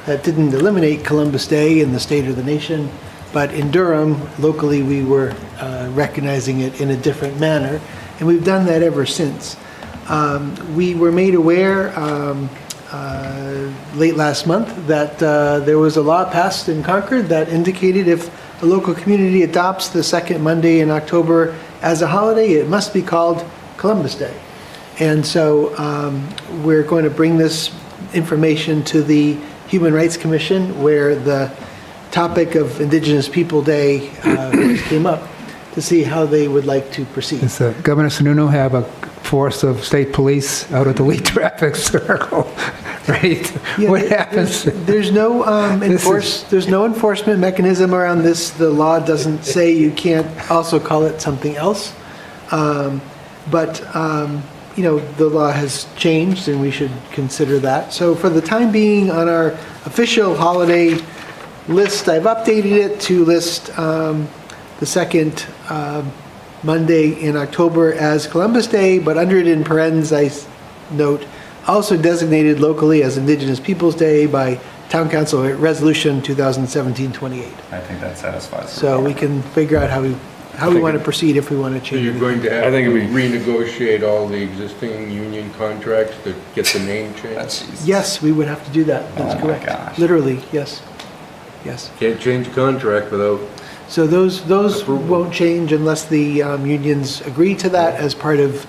S1: That didn't eliminate Columbus Day in the state or the nation, but in Durham, locally, we were recognizing it in a different manner, and we've done that ever since. We were made aware late last month that there was a law passed in Concord that indicated if a local community adopts the second Monday in October as a holiday, it must be called Columbus Day. And so we're going to bring this information to the Human Rights Commission, where the topic of Indigenous People Day came up, to see how they would like to proceed.
S17: Does Governor Sununu have a force of state police out at the Lee traffic circle, right?
S1: Yeah,
S17: What happens?
S1: There's no there's no enforcement mechanism around this. The law doesn't say you can't also call it something else. But you know, the law has changed, and we should consider that. So for the time being, on our official holiday list, I've updated it to list the second Monday in October as Columbus Day, but under it in parentheses, I note, also designated locally as Indigenous Peoples' Day by Town Council Resolution 2017-28.
S4: I think that satisfies.
S1: So we can figure out how we want to proceed, if we want to
S15: So
S1: change
S15: you're
S1: it.
S15: going to have to renegotiate all the existing union contracts to get the name changed?
S1: Yes, we would have to do that. That's
S4: Oh my
S1: correct.
S4: gosh.
S1: Literally, yes. Yes.
S15: Can't change a contract without,
S1: So those won't change unless the unions agree to that as part of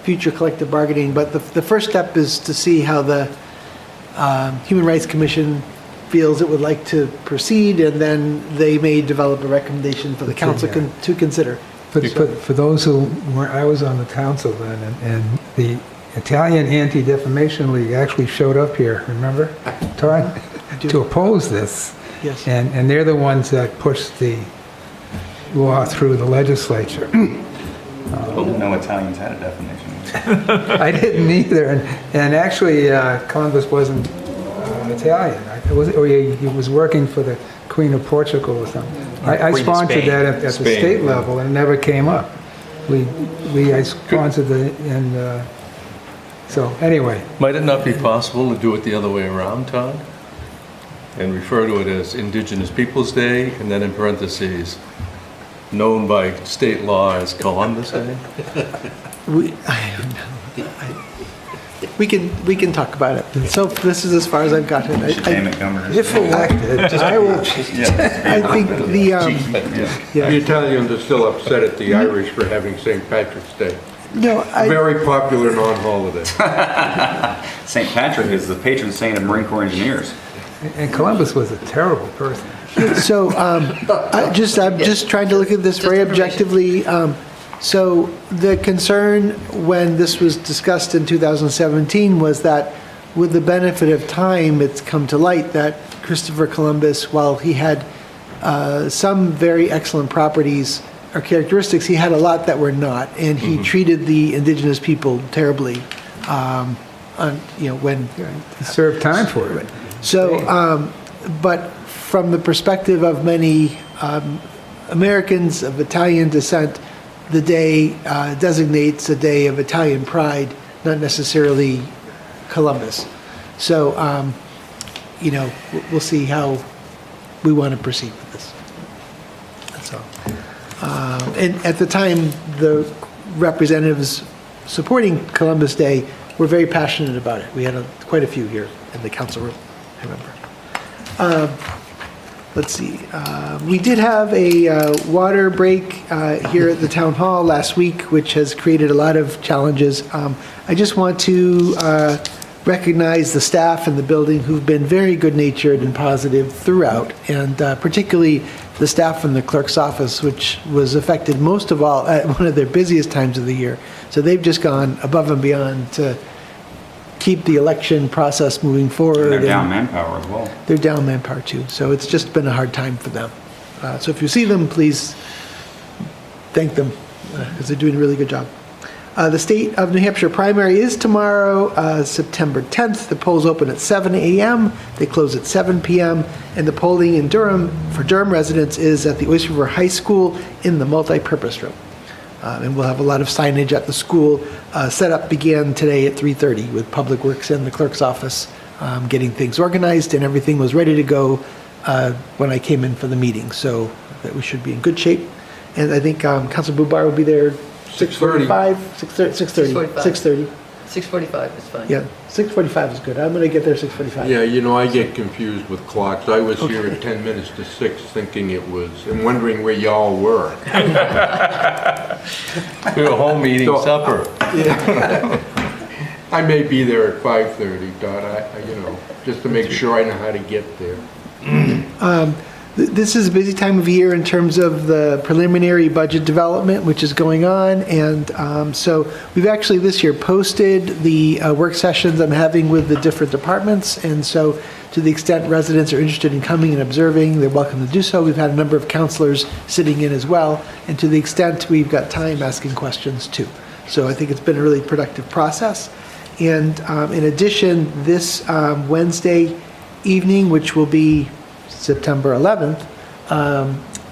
S1: future collective bargaining. But the first step is to see how the Human Rights Commission feels it would like to proceed, and then they may develop a recommendation for the council to consider.
S17: But for those who weren't, I was on the council then, and the Italian Anti-Defamation League actually showed up here, remember, Todd? To oppose this.
S1: Yes.
S17: And they're the ones that pushed the law through the legislature.
S4: I didn't know Italians had a definition.
S17: I didn't either, and actually Columbus wasn't Italian. He was working for the Queen of Portugal or something. I
S14: Queen of
S17: sponsored
S14: Spain.
S17: that at the
S14: Spain.
S17: state level, and it never came up. I sponsored and so anyway.
S16: Might it not be possible to do it the other way around, Todd? And refer to it as Indigenous Peoples' Day, and then in parentheses, known by state law as Columbus Day?
S1: We can talk about it. So this is as far as I've gotten.
S4: Name it, Governor.
S17: If elected, I will.
S1: I think
S15: the Italians are still upset at the Irish for having St. Patrick's Day.
S1: No,
S15: Very popular non-holiday.
S4: St. Patrick is the patron saint of Marine Corps engineers.
S17: And Columbus was a terrible person.
S1: So I'm just trying to look at this very objectively. So the concern when this was discussed in 2017 was that with the benefit of time, it's come to light that Christopher Columbus, while he had some very excellent properties or characteristics, he had a lot that were not, and he treated the indigenous people terribly. When
S17: He served time for it.
S1: so, but from the perspective of many Americans of Italian descent, the day designates a day of Italian pride, not necessarily Columbus. So, we'll see how we want to proceed with this. That's all. And at the time, the representatives supporting Columbus Day were very passionate about it. We had quite a few here in the council room, I remember. Let's see. We did have a water break here at the town hall last week, which has created a lot of challenges. I just want to recognize the staff in the building who've been very good-natured and positive throughout, and particularly the staff from the clerk's office, which was affected most of all at one of their busiest times of the year. So they've just gone above and beyond to keep the election process moving forward.
S4: And they're down manpower as well.
S1: They're down manpower too, so it's just been a hard time for them. So if you see them, please thank them, because they're doing a really good job. The State of New Hampshire primary is tomorrow, September 10th. The polls open at 7 a.m., they close at 7 p.m., and the polling in Durham, for Durham residents, is at the Oyster River High School in the multi-purpose room. And we'll have a lot of signage at the school. Setup began today at 3:30 with Public Works and the clerk's office getting things organized, and everything was ready to go when I came in for the meeting, so that we should be in good shape. And I think Councilor Bubar will be there 6:45, 6:30. 6:30.
S2: 6:45 is fine.
S1: Yeah, 6:45 is good. I'm going to get there 6:45.
S15: Yeah, I get confused with clocks. I was here at 10 minutes to 6 thinking it was, and wondering where y'all were.
S16: We were home eating supper.
S15: I may be there at 5:30, Dot, just to make sure I know how to get there.
S1: This is a busy time of year in terms of the preliminary budget development, which is going on. And so we've actually this year posted the work sessions I'm having with the different departments. And so to the extent residents are interested in coming and observing, they're welcome to do so. We've had a number of counselors sitting in as well. And to the extent we've got time, asking questions too. So I think it's been a really productive process. And in addition, this Wednesday evening, which will be September 11th,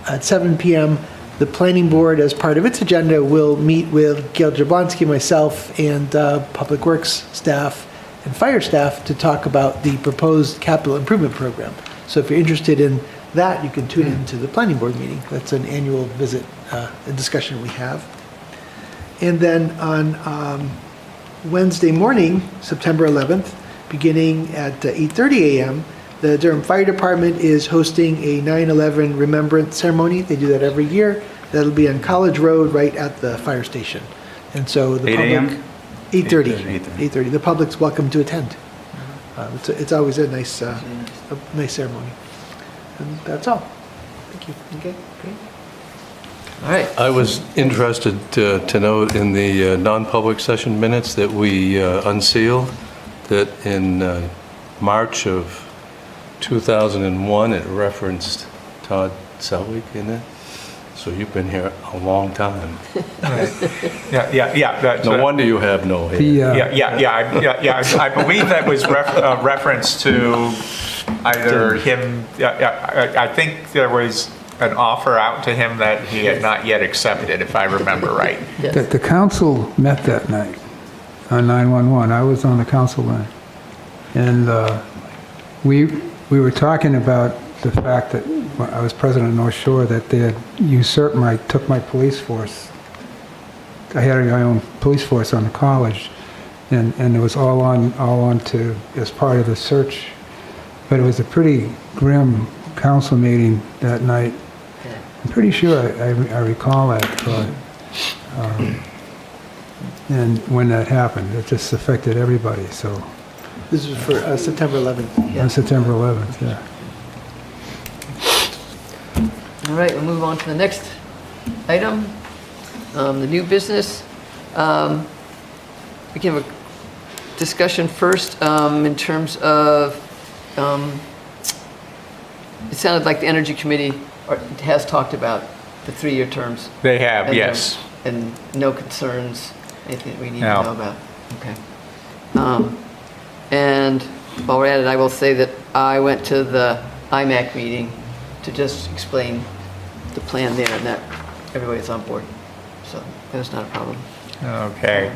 S1: at 7 p.m., the planning board, as part of its agenda, will meet with Gail Jablonski, myself, and Public Works staff and fire staff to talk about the proposed capital improvement program. So if you're interested in that, you can tune in to the planning board meeting. That's an annual visit and discussion we have. And then on Wednesday morning, September 11th, beginning at 8:30 a.m., The Durham Fire Department is hosting a 9/11 remembrance ceremony. They do that every year. That'll be on College Road, right at the fire station. And so the
S4: 8
S1: public...
S4: a.m.?
S1: 8:30.
S4: 8:30.
S1: 8:30. The public's welcome to attend. It's always a nice ceremony. And that's all. Thank you. Okay, great.
S2: All right.
S18: I was interested to note in the non-public session minutes that we unsealed that in March of 2001, it referenced Todd Selwig in it. So you've been here a long time.
S14: Yeah.
S18: No wonder you have no hair.
S14: I believe that was reference to either him, I think there was an offer out to him that he had not yet accepted, if I remember right.
S17: The council met that night on 911. I was on the council then. And we were talking about the fact that when I was president of North Shore, that they had took my police force. I had my own police force on the college, and it was all on to as part of the search. But it was a pretty grim council meeting that night. I'm pretty sure I recall that. And when that happened, it just affected everybody. So
S1: This is for September 11th.
S17: on September 11th, yeah.
S2: All right, we'll move on to the next item, the new business. We can have a discussion first in terms of, it sounded like the Energy Committee has talked about the 3-year terms.
S14: They have,
S2: And,
S14: yes.
S2: And no concerns, anything we need
S14: No.
S2: to know about? Okay. And while we're at it, I will say that I went to the IMAC meeting to just explain the plan there, and that everybody's on board. So that's not a problem.
S14: Okay.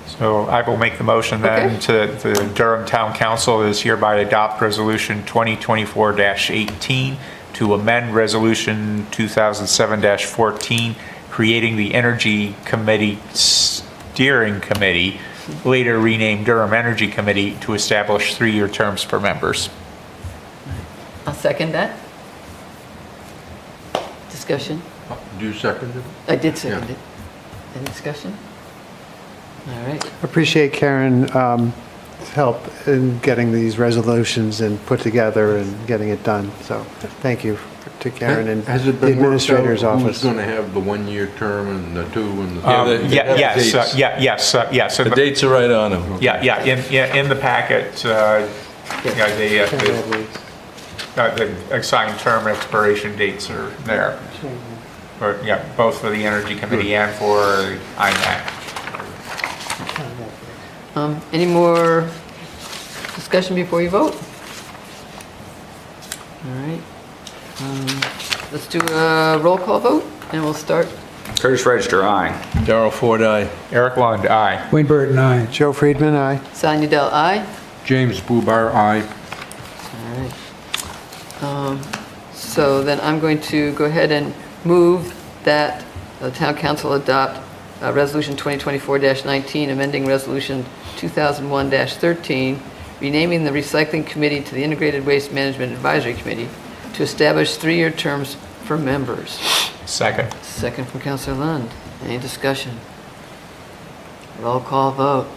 S14: So I will make the motion then to the Durham Town Council is hereby adopt Resolution 2024-18 to amend Resolution 2007-14, creating the Energy Committee Steering Committee, later renamed Durham Energy Committee, to establish 3-year terms for members.
S2: I'll second that. Discussion?
S15: Do you second it?
S2: I did second it. Any discussion? All right.
S3: Appreciate Karen's help in getting these resolutions and put together and getting it done. So thank you to Karen and
S15: Has it
S3: the
S15: been worked out
S3: administrator's office.
S15: who's going to have the 1-year term and the 2 and the 3?
S14: Yes. So
S18: The dates are right on them.
S14: in the packet, the assigned term expiration dates are there. Or, both for the Energy Committee and for IMAC.
S2: Any more discussion before you vote? All right. Let's do a roll call vote, and we'll start.
S4: Curtis Register, aye.
S18: Darrell Ford, aye.
S14: Eric Lund, aye.
S17: Wayne Burton, aye.
S3: Joe Friedman, aye.
S2: Sonia Dell, aye.
S15: James Bubar, aye.
S2: All right. So then I'm going to go ahead and move that the Town Council adopt Resolution 2024-19, amending Resolution 2001-13, renaming the Recycling Committee to the Integrated Waste Management Advisory Committee to establish 3-year terms for members.
S14: Second.
S2: Second from Councilor Lund. Any discussion? Roll call vote.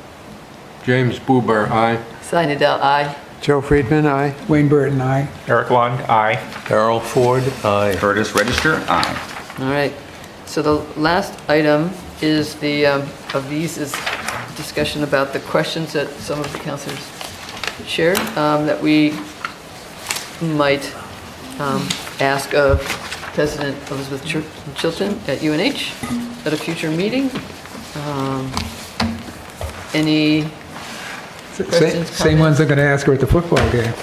S15: James Bubar, aye.
S2: Sonia Dell, aye.
S3: Joe Friedman, aye.
S17: Wayne Burton, aye.
S14: Eric Lund, aye.
S18: Darrell Ford, aye.
S4: Curtis Register, aye.
S2: All right. So the last item is the, of these is discussion about the questions that some of the councilors shared, that we might ask of President Elizabeth Chilton at UNH at a future meeting. Any questions?
S17: Same ones they're going to ask her at the football game.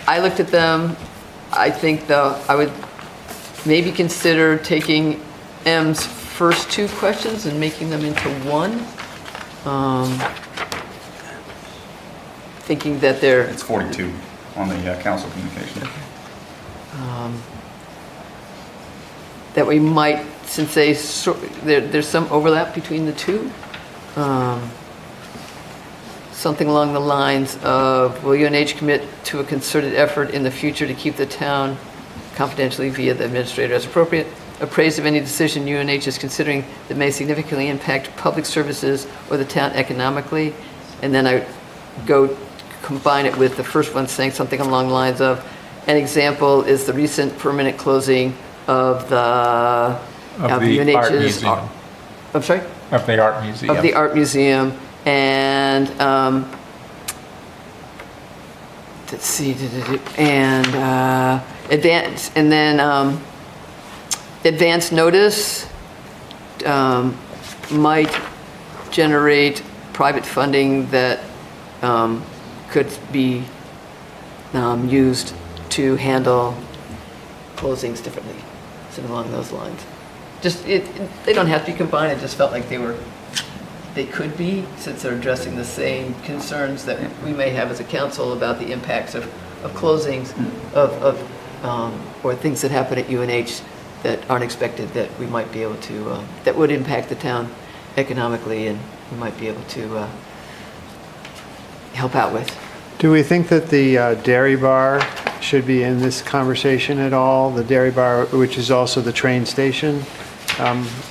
S2: I looked at them. I think, though, I would maybe consider taking M's first 2 questions and making them into one. Thinking that they're...
S4: It's 42 on the council communication.
S2: That we might, since there's some overlap between the 2. something along the lines of, will UNH commit to a concerted effort in the future to keep the town confidentially via the administrator as appropriate, appraised of any decision UNH is considering that may significantly impact public services or the town economically? And then I go combine it with the first one saying something along the lines of, an example is the recent permanent closing of the
S14: Art Museum.
S2: I'm sorry?
S14: Of the Art Museum.
S2: Of the Art Museum, and let's see, and advance, and then advance notice might generate private funding that could be used to handle closings differently, something along those lines. Just, they don't have to be combined, it just felt like they could be, since they're addressing the same concerns that we may have as a council about the impacts of closings, or things that happen at UNH that aren't expected, that we might be able to, that would impact the town economically, and we might be able to help out with.
S3: Do we think that the dairy bar should be in this conversation at all? The dairy bar, which is also the train station?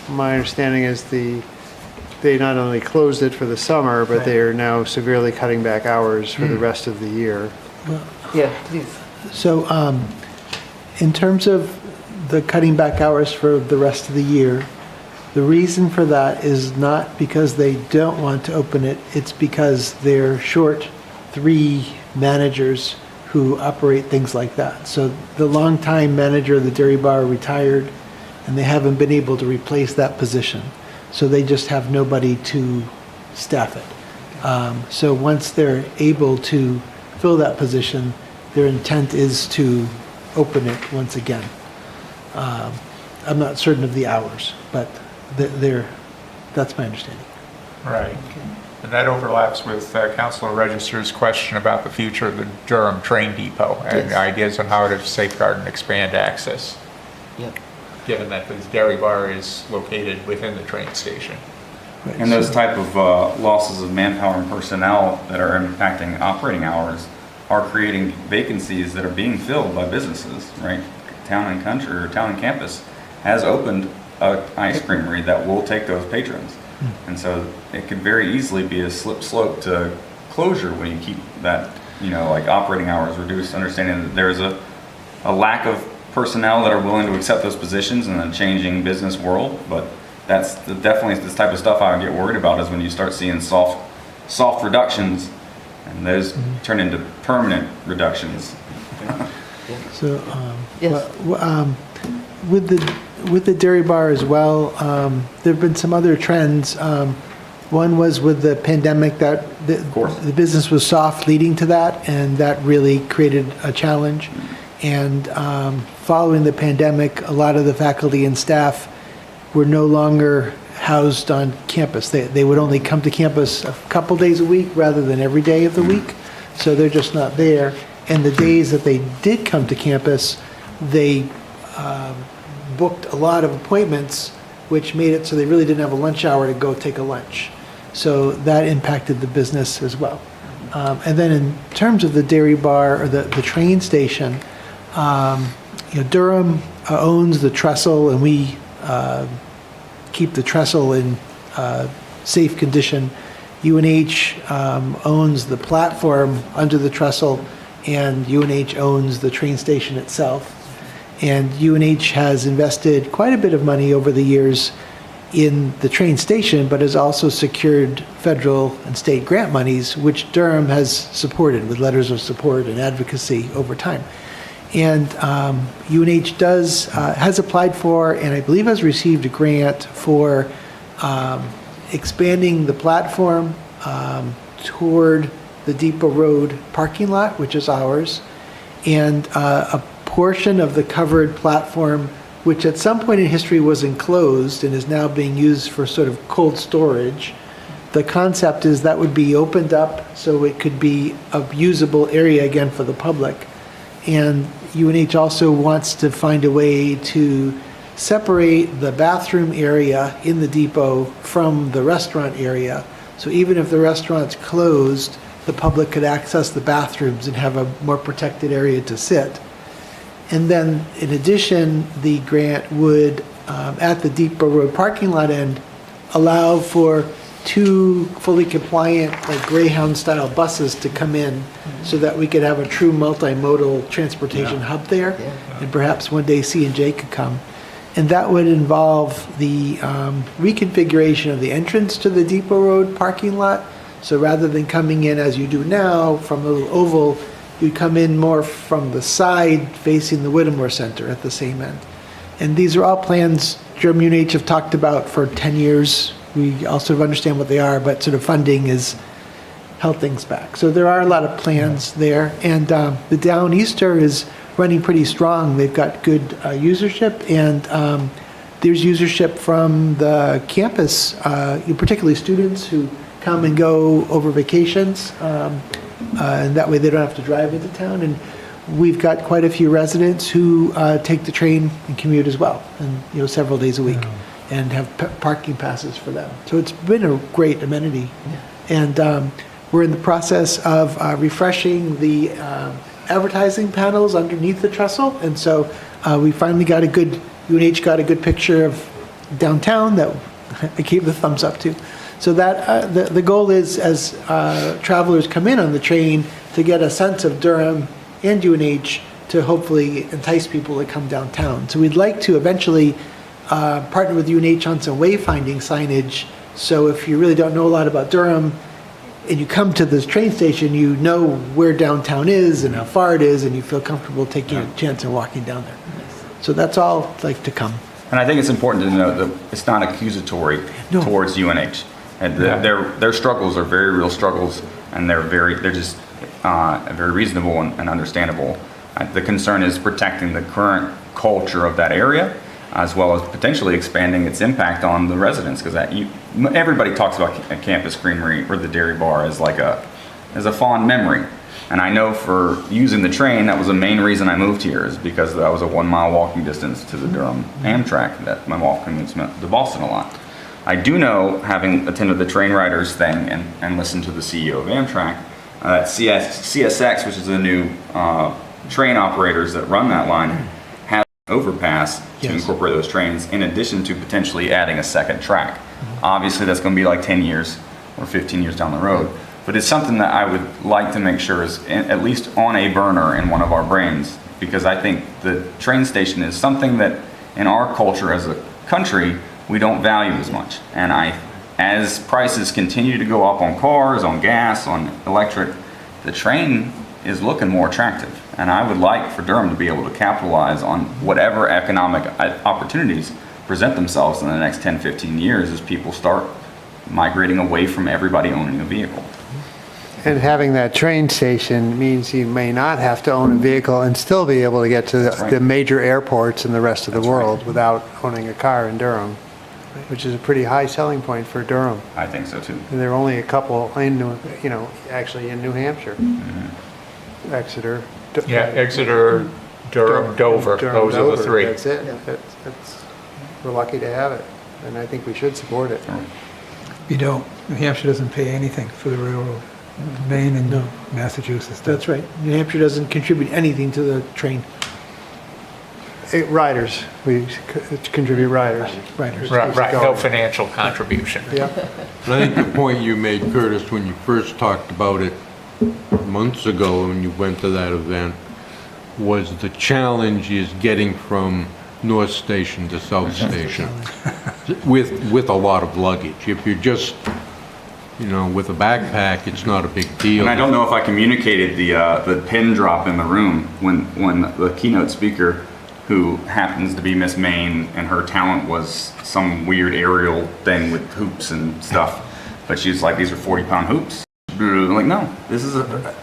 S3: My understanding is they not only closed it for the summer, but they are now severely cutting back hours for the rest of the year.
S2: Yeah, please.
S1: So in terms of the cutting back hours for the rest of the year, the reason for that is not because they don't want to open it, it's because they're short 3 managers who operate things like that. So the longtime manager of the dairy bar retired, and they haven't been able to replace that position. So they just have nobody to staff it. So once they're able to fill that position, their intent is to open it once again. I'm not certain of the hours, but that's my understanding.
S14: Right. And that overlaps with Councilor Register's question about the future of the Durham train depot and ideas on how to safeguard and expand access.
S2: Yep.
S14: Given that the dairy bar is located within the train station.
S1: Right.
S4: And those type of losses of manpower and personnel that are impacting operating hours are creating vacancies that are being filled by businesses, right? Town and Country, or Town and Campus, has opened an ice creamery that will take those patrons. And so it could very easily be a slip slope to closure when you keep that, like operating hours reduced, understanding that there's a lack of personnel that are willing to accept those positions in a changing business world. But that's definitely this type of stuff I get worried about, is when you start seeing soft reductions and those turn into permanent reductions.
S1: So
S2: Yes.
S1: with the dairy bar as well, there have been some other trends. One was with the pandemic, that the business was soft leading to that, and that really created a challenge. And following the pandemic, a lot of the faculty and staff were no longer housed on campus. They would only come to campus a couple days a week rather than every day of the week. So they're just not there. And the days that they did come to campus, they booked a lot of appointments, which made it so they really didn't have a lunch hour to go take a lunch. So that impacted the business as well. And then in terms of the dairy bar, or the train station, Durham owns the trestle, and we keep the trestle in safe condition. UNH owns the platform under the trestle, and UNH owns the train station itself. And UNH has invested quite a bit of money over the years in the train station, but has also secured federal and state grant monies, which Durham has supported with letters of support and advocacy over time. And UNH has applied for, and I believe has received a grant for expanding the platform toward the Depot Road parking lot, which is ours, and a portion of the covered platform, which at some point in history was enclosed and is now being used for sort of cold storage. The concept is that would be opened up so it could be a usable area again for the public. And UNH also wants to find a way to separate the bathroom area in the depot from the restaurant area So even if the restaurant's closed, the public could access the bathrooms and have a more protected area to sit. And then, in addition, the grant would, at the Depot Road parking lot end, allow for 2 fully compliant, like Greyhound-style buses to come in so that we could have a true multimodal transportation hub there. And perhaps one day C&J could come. And that would involve the reconfiguration of the entrance to the Depot Road parking lot. So rather than coming in as you do now from a little oval, you'd come in more from the side facing the Whittemore Center at the same end. And these are all plans Durham UNH have talked about for 10 years. We all sort of understand what they are, but sort of funding has held things back. So there are a lot of plans there. And the Downeaster is running pretty strong. They've got good usership, and there's usership from the campus, particularly students who come and go over vacations, and that way they don't have to drive into town. And we've got quite a few residents who take the train and commute as well, and several days a week, and have parking passes for them. So it's been a great amenity, and we're in the process of refreshing the advertising panels underneath the trestle, and so we finally got UNH got a good picture of downtown that I gave the thumbs up to. So that the goal is, as travelers come in on the train, to get a sense of Durham and UNH to hopefully entice people to come downtown. So we'd like to eventually partner with UNH on some wayfinding signage. So if you really don't know a lot about Durham and you come to this train station, you know where downtown is and how far it is, and you feel comfortable taking a chance and walking down there. So that's all like to come.
S4: And I think it's important to note that it's not accusatory towards UNH. And their struggles are very real struggles, and they're just very reasonable and understandable. The concern is protecting the current culture of that area, as well as potentially expanding its impact on the residents, because everybody talks about Campus Creamery or the Dairy Bar as a fond memory. And I know for using the train, that was the main reason I moved here, is because that was a 1 mile walking distance to the Durham Amtrak. That my walk commutes to Boston a lot. I do know, having attended the train riders thing and listened to the CEO of Amtrak, CSX, which is the new train operators that run that line, have an overpass to incorporate those trains, in addition to potentially adding a second track. Obviously, that's going to be like 10 years or 15 years down the road. But it's something that I would like to make sure is at least on a burner in one of our brains, because I think the train station is something that in our culture as a country, we don't value as much. And as prices continue to go up on cars, on gas, on electric, the train is looking more attractive. And I would like for Durham to be able to capitalize on whatever economic opportunities present themselves in the next 10, 15 years as people start migrating away from everybody owning a vehicle.
S3: And having that train station means you may not have to own a vehicle and still be able to get to the major airports in the rest of the world without owning a car in Durham, which is a pretty high selling point for Durham.
S4: I think so too.
S3: And there are only a couple actually in New Hampshire. Exeter.
S14: Exeter, Durham, Dover, those are the three.
S3: That's it. We're lucky to have it, and I think we should support it.
S17: You don't. New Hampshire doesn't pay anything for the railroad. Maine and Massachusetts.
S1: That's right. New Hampshire doesn't contribute anything to the train.
S3: Riders. We contribute riders.
S14: Right, no financial contribution.
S3: Yeah.
S15: And I think the point you made, Curtis, when you first talked about it months ago when you went to that event, was the challenge is getting from North Station to South Station with a lot of luggage. If you're just with a backpack, it's not a big deal.
S4: And I don't know if I communicated the pin drop in the room when the keynote speaker, who happens to be Miss Maine, and her talent was some weird aerial thing with hoops and stuff, but she's like, these are 40-pound hoops. I'm like, no,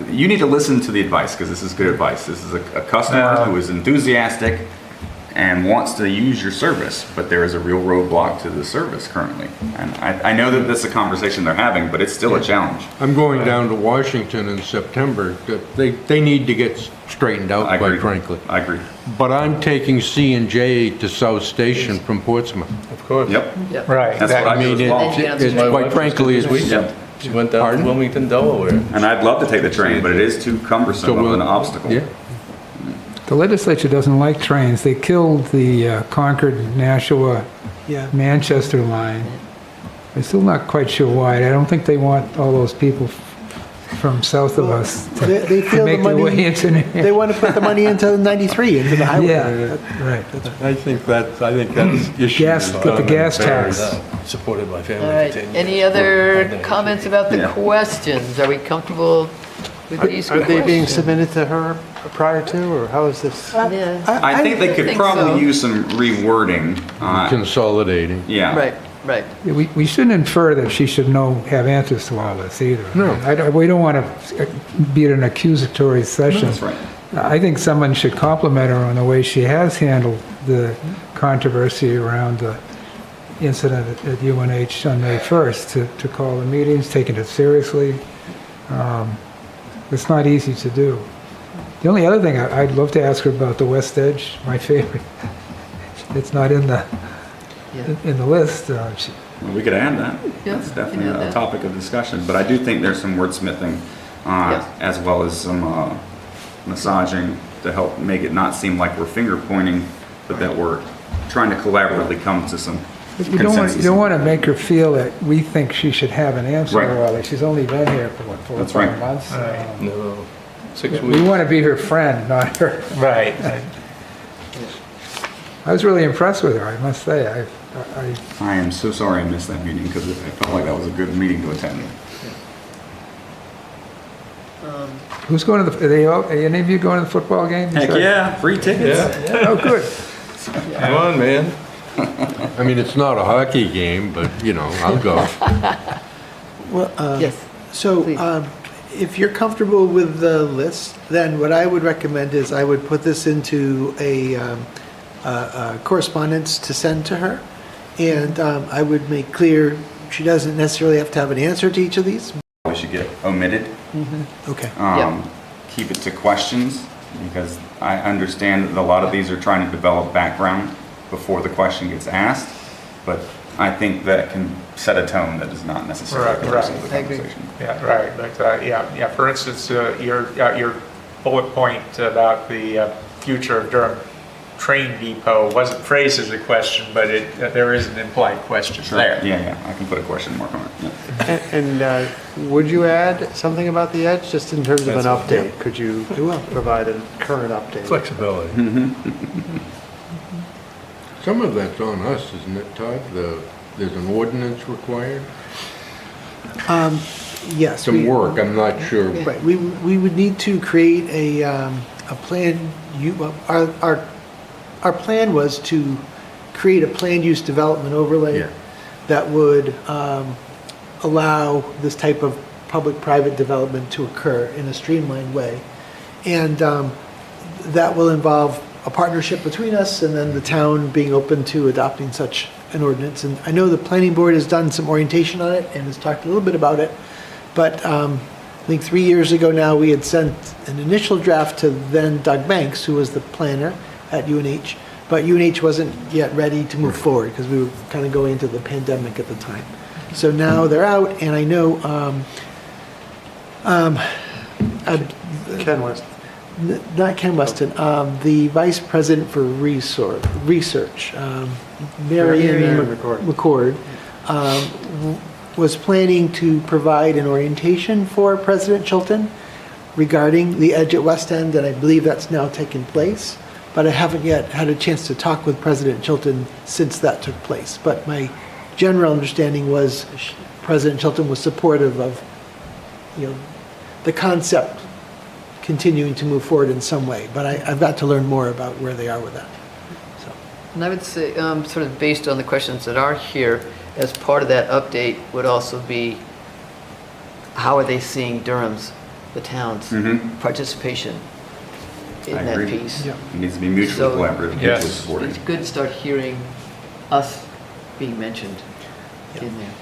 S4: you need to listen to the advice, because this is good advice. This is a customer who is enthusiastic and wants to use your service, but there is a real roadblock to the service currently. And I know that this is a conversation they're having, but it's still a challenge.
S15: I'm going down to Washington in September. They need to get straightened out, quite frankly.
S4: I agree.
S15: But I'm taking C&J to South Station from Portsmouth.
S14: Of course.
S4: Yep.
S14: Right.
S4: That's what I mean.
S15: It's quite frankly,
S4: Yep.
S16: She went down to Wilmington, Delaware.
S4: And I'd love to take the train, but it is too cumbersome of an obstacle.
S15: Yeah.
S17: The legislature doesn't like trains. They killed the Concord, Nashua,
S1: Yeah.
S17: Manchester line. I'm still not quite sure why. I don't think they want all those people from south of us
S1: They
S17: to
S1: feel the
S17: make their way
S1: money,
S17: into New
S1: they want to put the money into 93, into the highway.
S17: Yeah, right.
S16: I think that's issue.
S17: Gas, get the gas tax.
S16: Supported my family
S2: All right,
S16: for 10 years.
S2: any other comments about the
S4: Yeah.
S2: questions? Are we comfortable with these
S3: Are
S2: questions?
S3: they being submitted to her prior to, or how is this?
S2: Yeah,
S4: I think they could
S2: think
S4: probably
S2: so.
S4: use some rewording.
S15: Consolidating.
S4: Yeah.
S2: Right, right.
S17: Yeah, we shouldn't infer that she should have answers to all this either.
S15: No.
S17: We don't want to be an accusatory session.
S4: That's right.
S17: I think someone should compliment her on the way she has handled the controversy around the incident at UNH on May 1st, to call the meetings, taking it seriously. It's not easy to do. The only other thing, I'd love to ask her about the West Edge, my favorite. It's not in the list.
S4: Well, we could add that.
S2: Yeah,
S4: That's
S2: we
S4: definitely
S2: can add
S4: a
S2: that.
S4: topic of discussion, but I do think there's some wordsmithing,
S2: Yes.
S4: as well as some massaging to help make it not seem like we're finger pointing, but that we're trying to collaboratively come to some
S17: You
S4: consensus.
S17: don't want to make her feel that we think she should have an answer
S4: Right.
S17: early. She's only been here for, what, 4 or
S4: That's
S17: 5
S4: right.
S17: months?
S16: No, 6
S17: We
S16: weeks.
S17: want to be her friend, not her.
S14: Right.
S17: I was really impressed with her, I must say.
S4: I am so sorry I missed that meeting because I felt like that was a good meeting to attend.
S17: Who's going to are any of you going to the football game?
S4: Heck yeah, free tickets.
S16: Yeah.
S17: Oh, good.
S16: Come on, man.
S15: I mean, it's not a hockey game, but, I'll go.
S1: Well,
S2: Yes.
S1: So,
S2: Please.
S1: if you're comfortable with the list, then what I would recommend is I would put this into a correspondence to send to her. And I would make clear, she doesn't necessarily have to have an answer to each of these.
S4: We should get omitted.
S1: Okay.
S4: Keep it to questions, because I understand that a lot of these are trying to develop background before the question gets asked, but I think that can set a tone that is not necessarily the rest of the
S2: I agree.
S4: conversation.
S14: Yeah, right, but, for instance, your bullet point about the future of Durham train depot wasn't phrased as a question, but there is an implied question there.
S4: Yeah, I can put a question mark on it. Yeah.
S3: And would you add something about the edge, just in terms of an update? Could you provide a current update?
S16: Flexibility.
S15: Some of that's on us, isn't it, Todd? There's an ordinance required?
S1: Yes.
S15: Some work, I'm not sure.
S1: Right, we would need to create a plan. Our plan was to create a planned use development overlay
S15: Yeah.
S1: that would allow this type of public-private development to occur in a streamlined way. And that will involve a partnership between us and then the town being open to adopting such an ordinance. And I know the planning board has done some orientation on it and has talked a little bit about it. But I think 3 years ago now, we had sent an initial draft to then Doug Banks, who was the planner at UNH. But UNH wasn't yet ready to move forward because we were kind of going into the pandemic at the time. So now they're out, and I know
S3: Ken West.
S1: not Ken Weston, the vice president for research, Marion McCord, was planning to provide an orientation for President Chilton regarding the edge at West End, and I believe that's now taken place. But I haven't yet had a chance to talk with President Chilton since that took place. But my general understanding was President Chilton was supportive of, the concept continuing to move forward in some way. But I've got to learn more about where they are with that. So.
S2: And I would say, sort of based on the questions that are here, as part of that update would also be, how are they seeing Durham's, the town's participation in
S4: I
S2: that
S4: agree.
S2: piece?
S1: Yeah.
S4: It needs to be mutually
S2: So,
S4: collaborative, mutually
S14: yes.
S4: supporting.
S2: It's good to start hearing us being mentioned in there.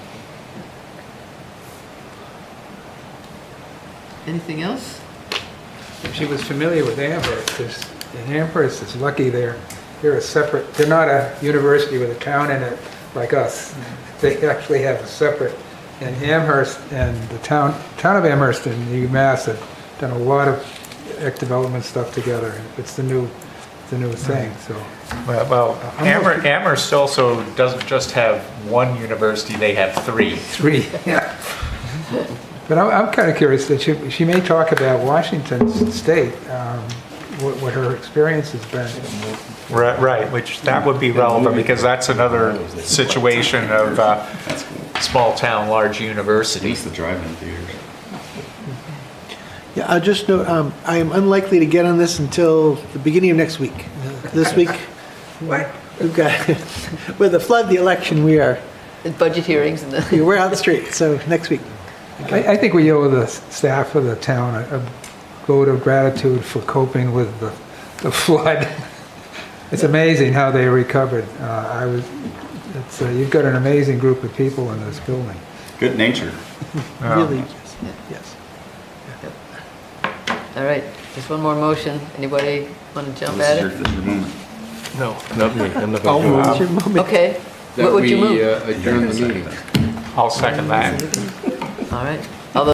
S2: Anything else?
S17: She was familiar with Amherst, because Amherst is lucky they're a separate, they're not a university with a town in it like us. They actually have a separate And Amherst and the town of Amherst and UMass have done a lot of economic development stuff together. It's the new thing, so.
S14: Well, Amherst also doesn't just have one university, they have three.
S17: Three, yeah. But I'm kind of curious that she may talk about Washington State, what her experience has been.
S14: Right, which that would be relevant because that's another situation of small town, large university.
S4: At least the drive-in theaters.
S1: Yeah, I'll just note, I am unlikely to get on this until the beginning of next week. This week, we've got, with the flood, the election, we are,
S2: And budget hearings and the.
S1: we're out the street, so next week.
S17: I think we owe the staff of the town a vote of gratitude for coping with the flood. It's amazing how they recovered. You've got an amazing group of people in this building.
S4: Good nature.
S1: Really, yes.
S2: All right, just one more motion. Anybody want to jump at
S4: This
S2: it?
S4: is your moment.
S18: No, not me. I'm not going to do it.
S1: It's your moment.
S2: Okay, what would you move?
S15: That we adjourn the meeting.
S14: I'll second that.
S2: All right,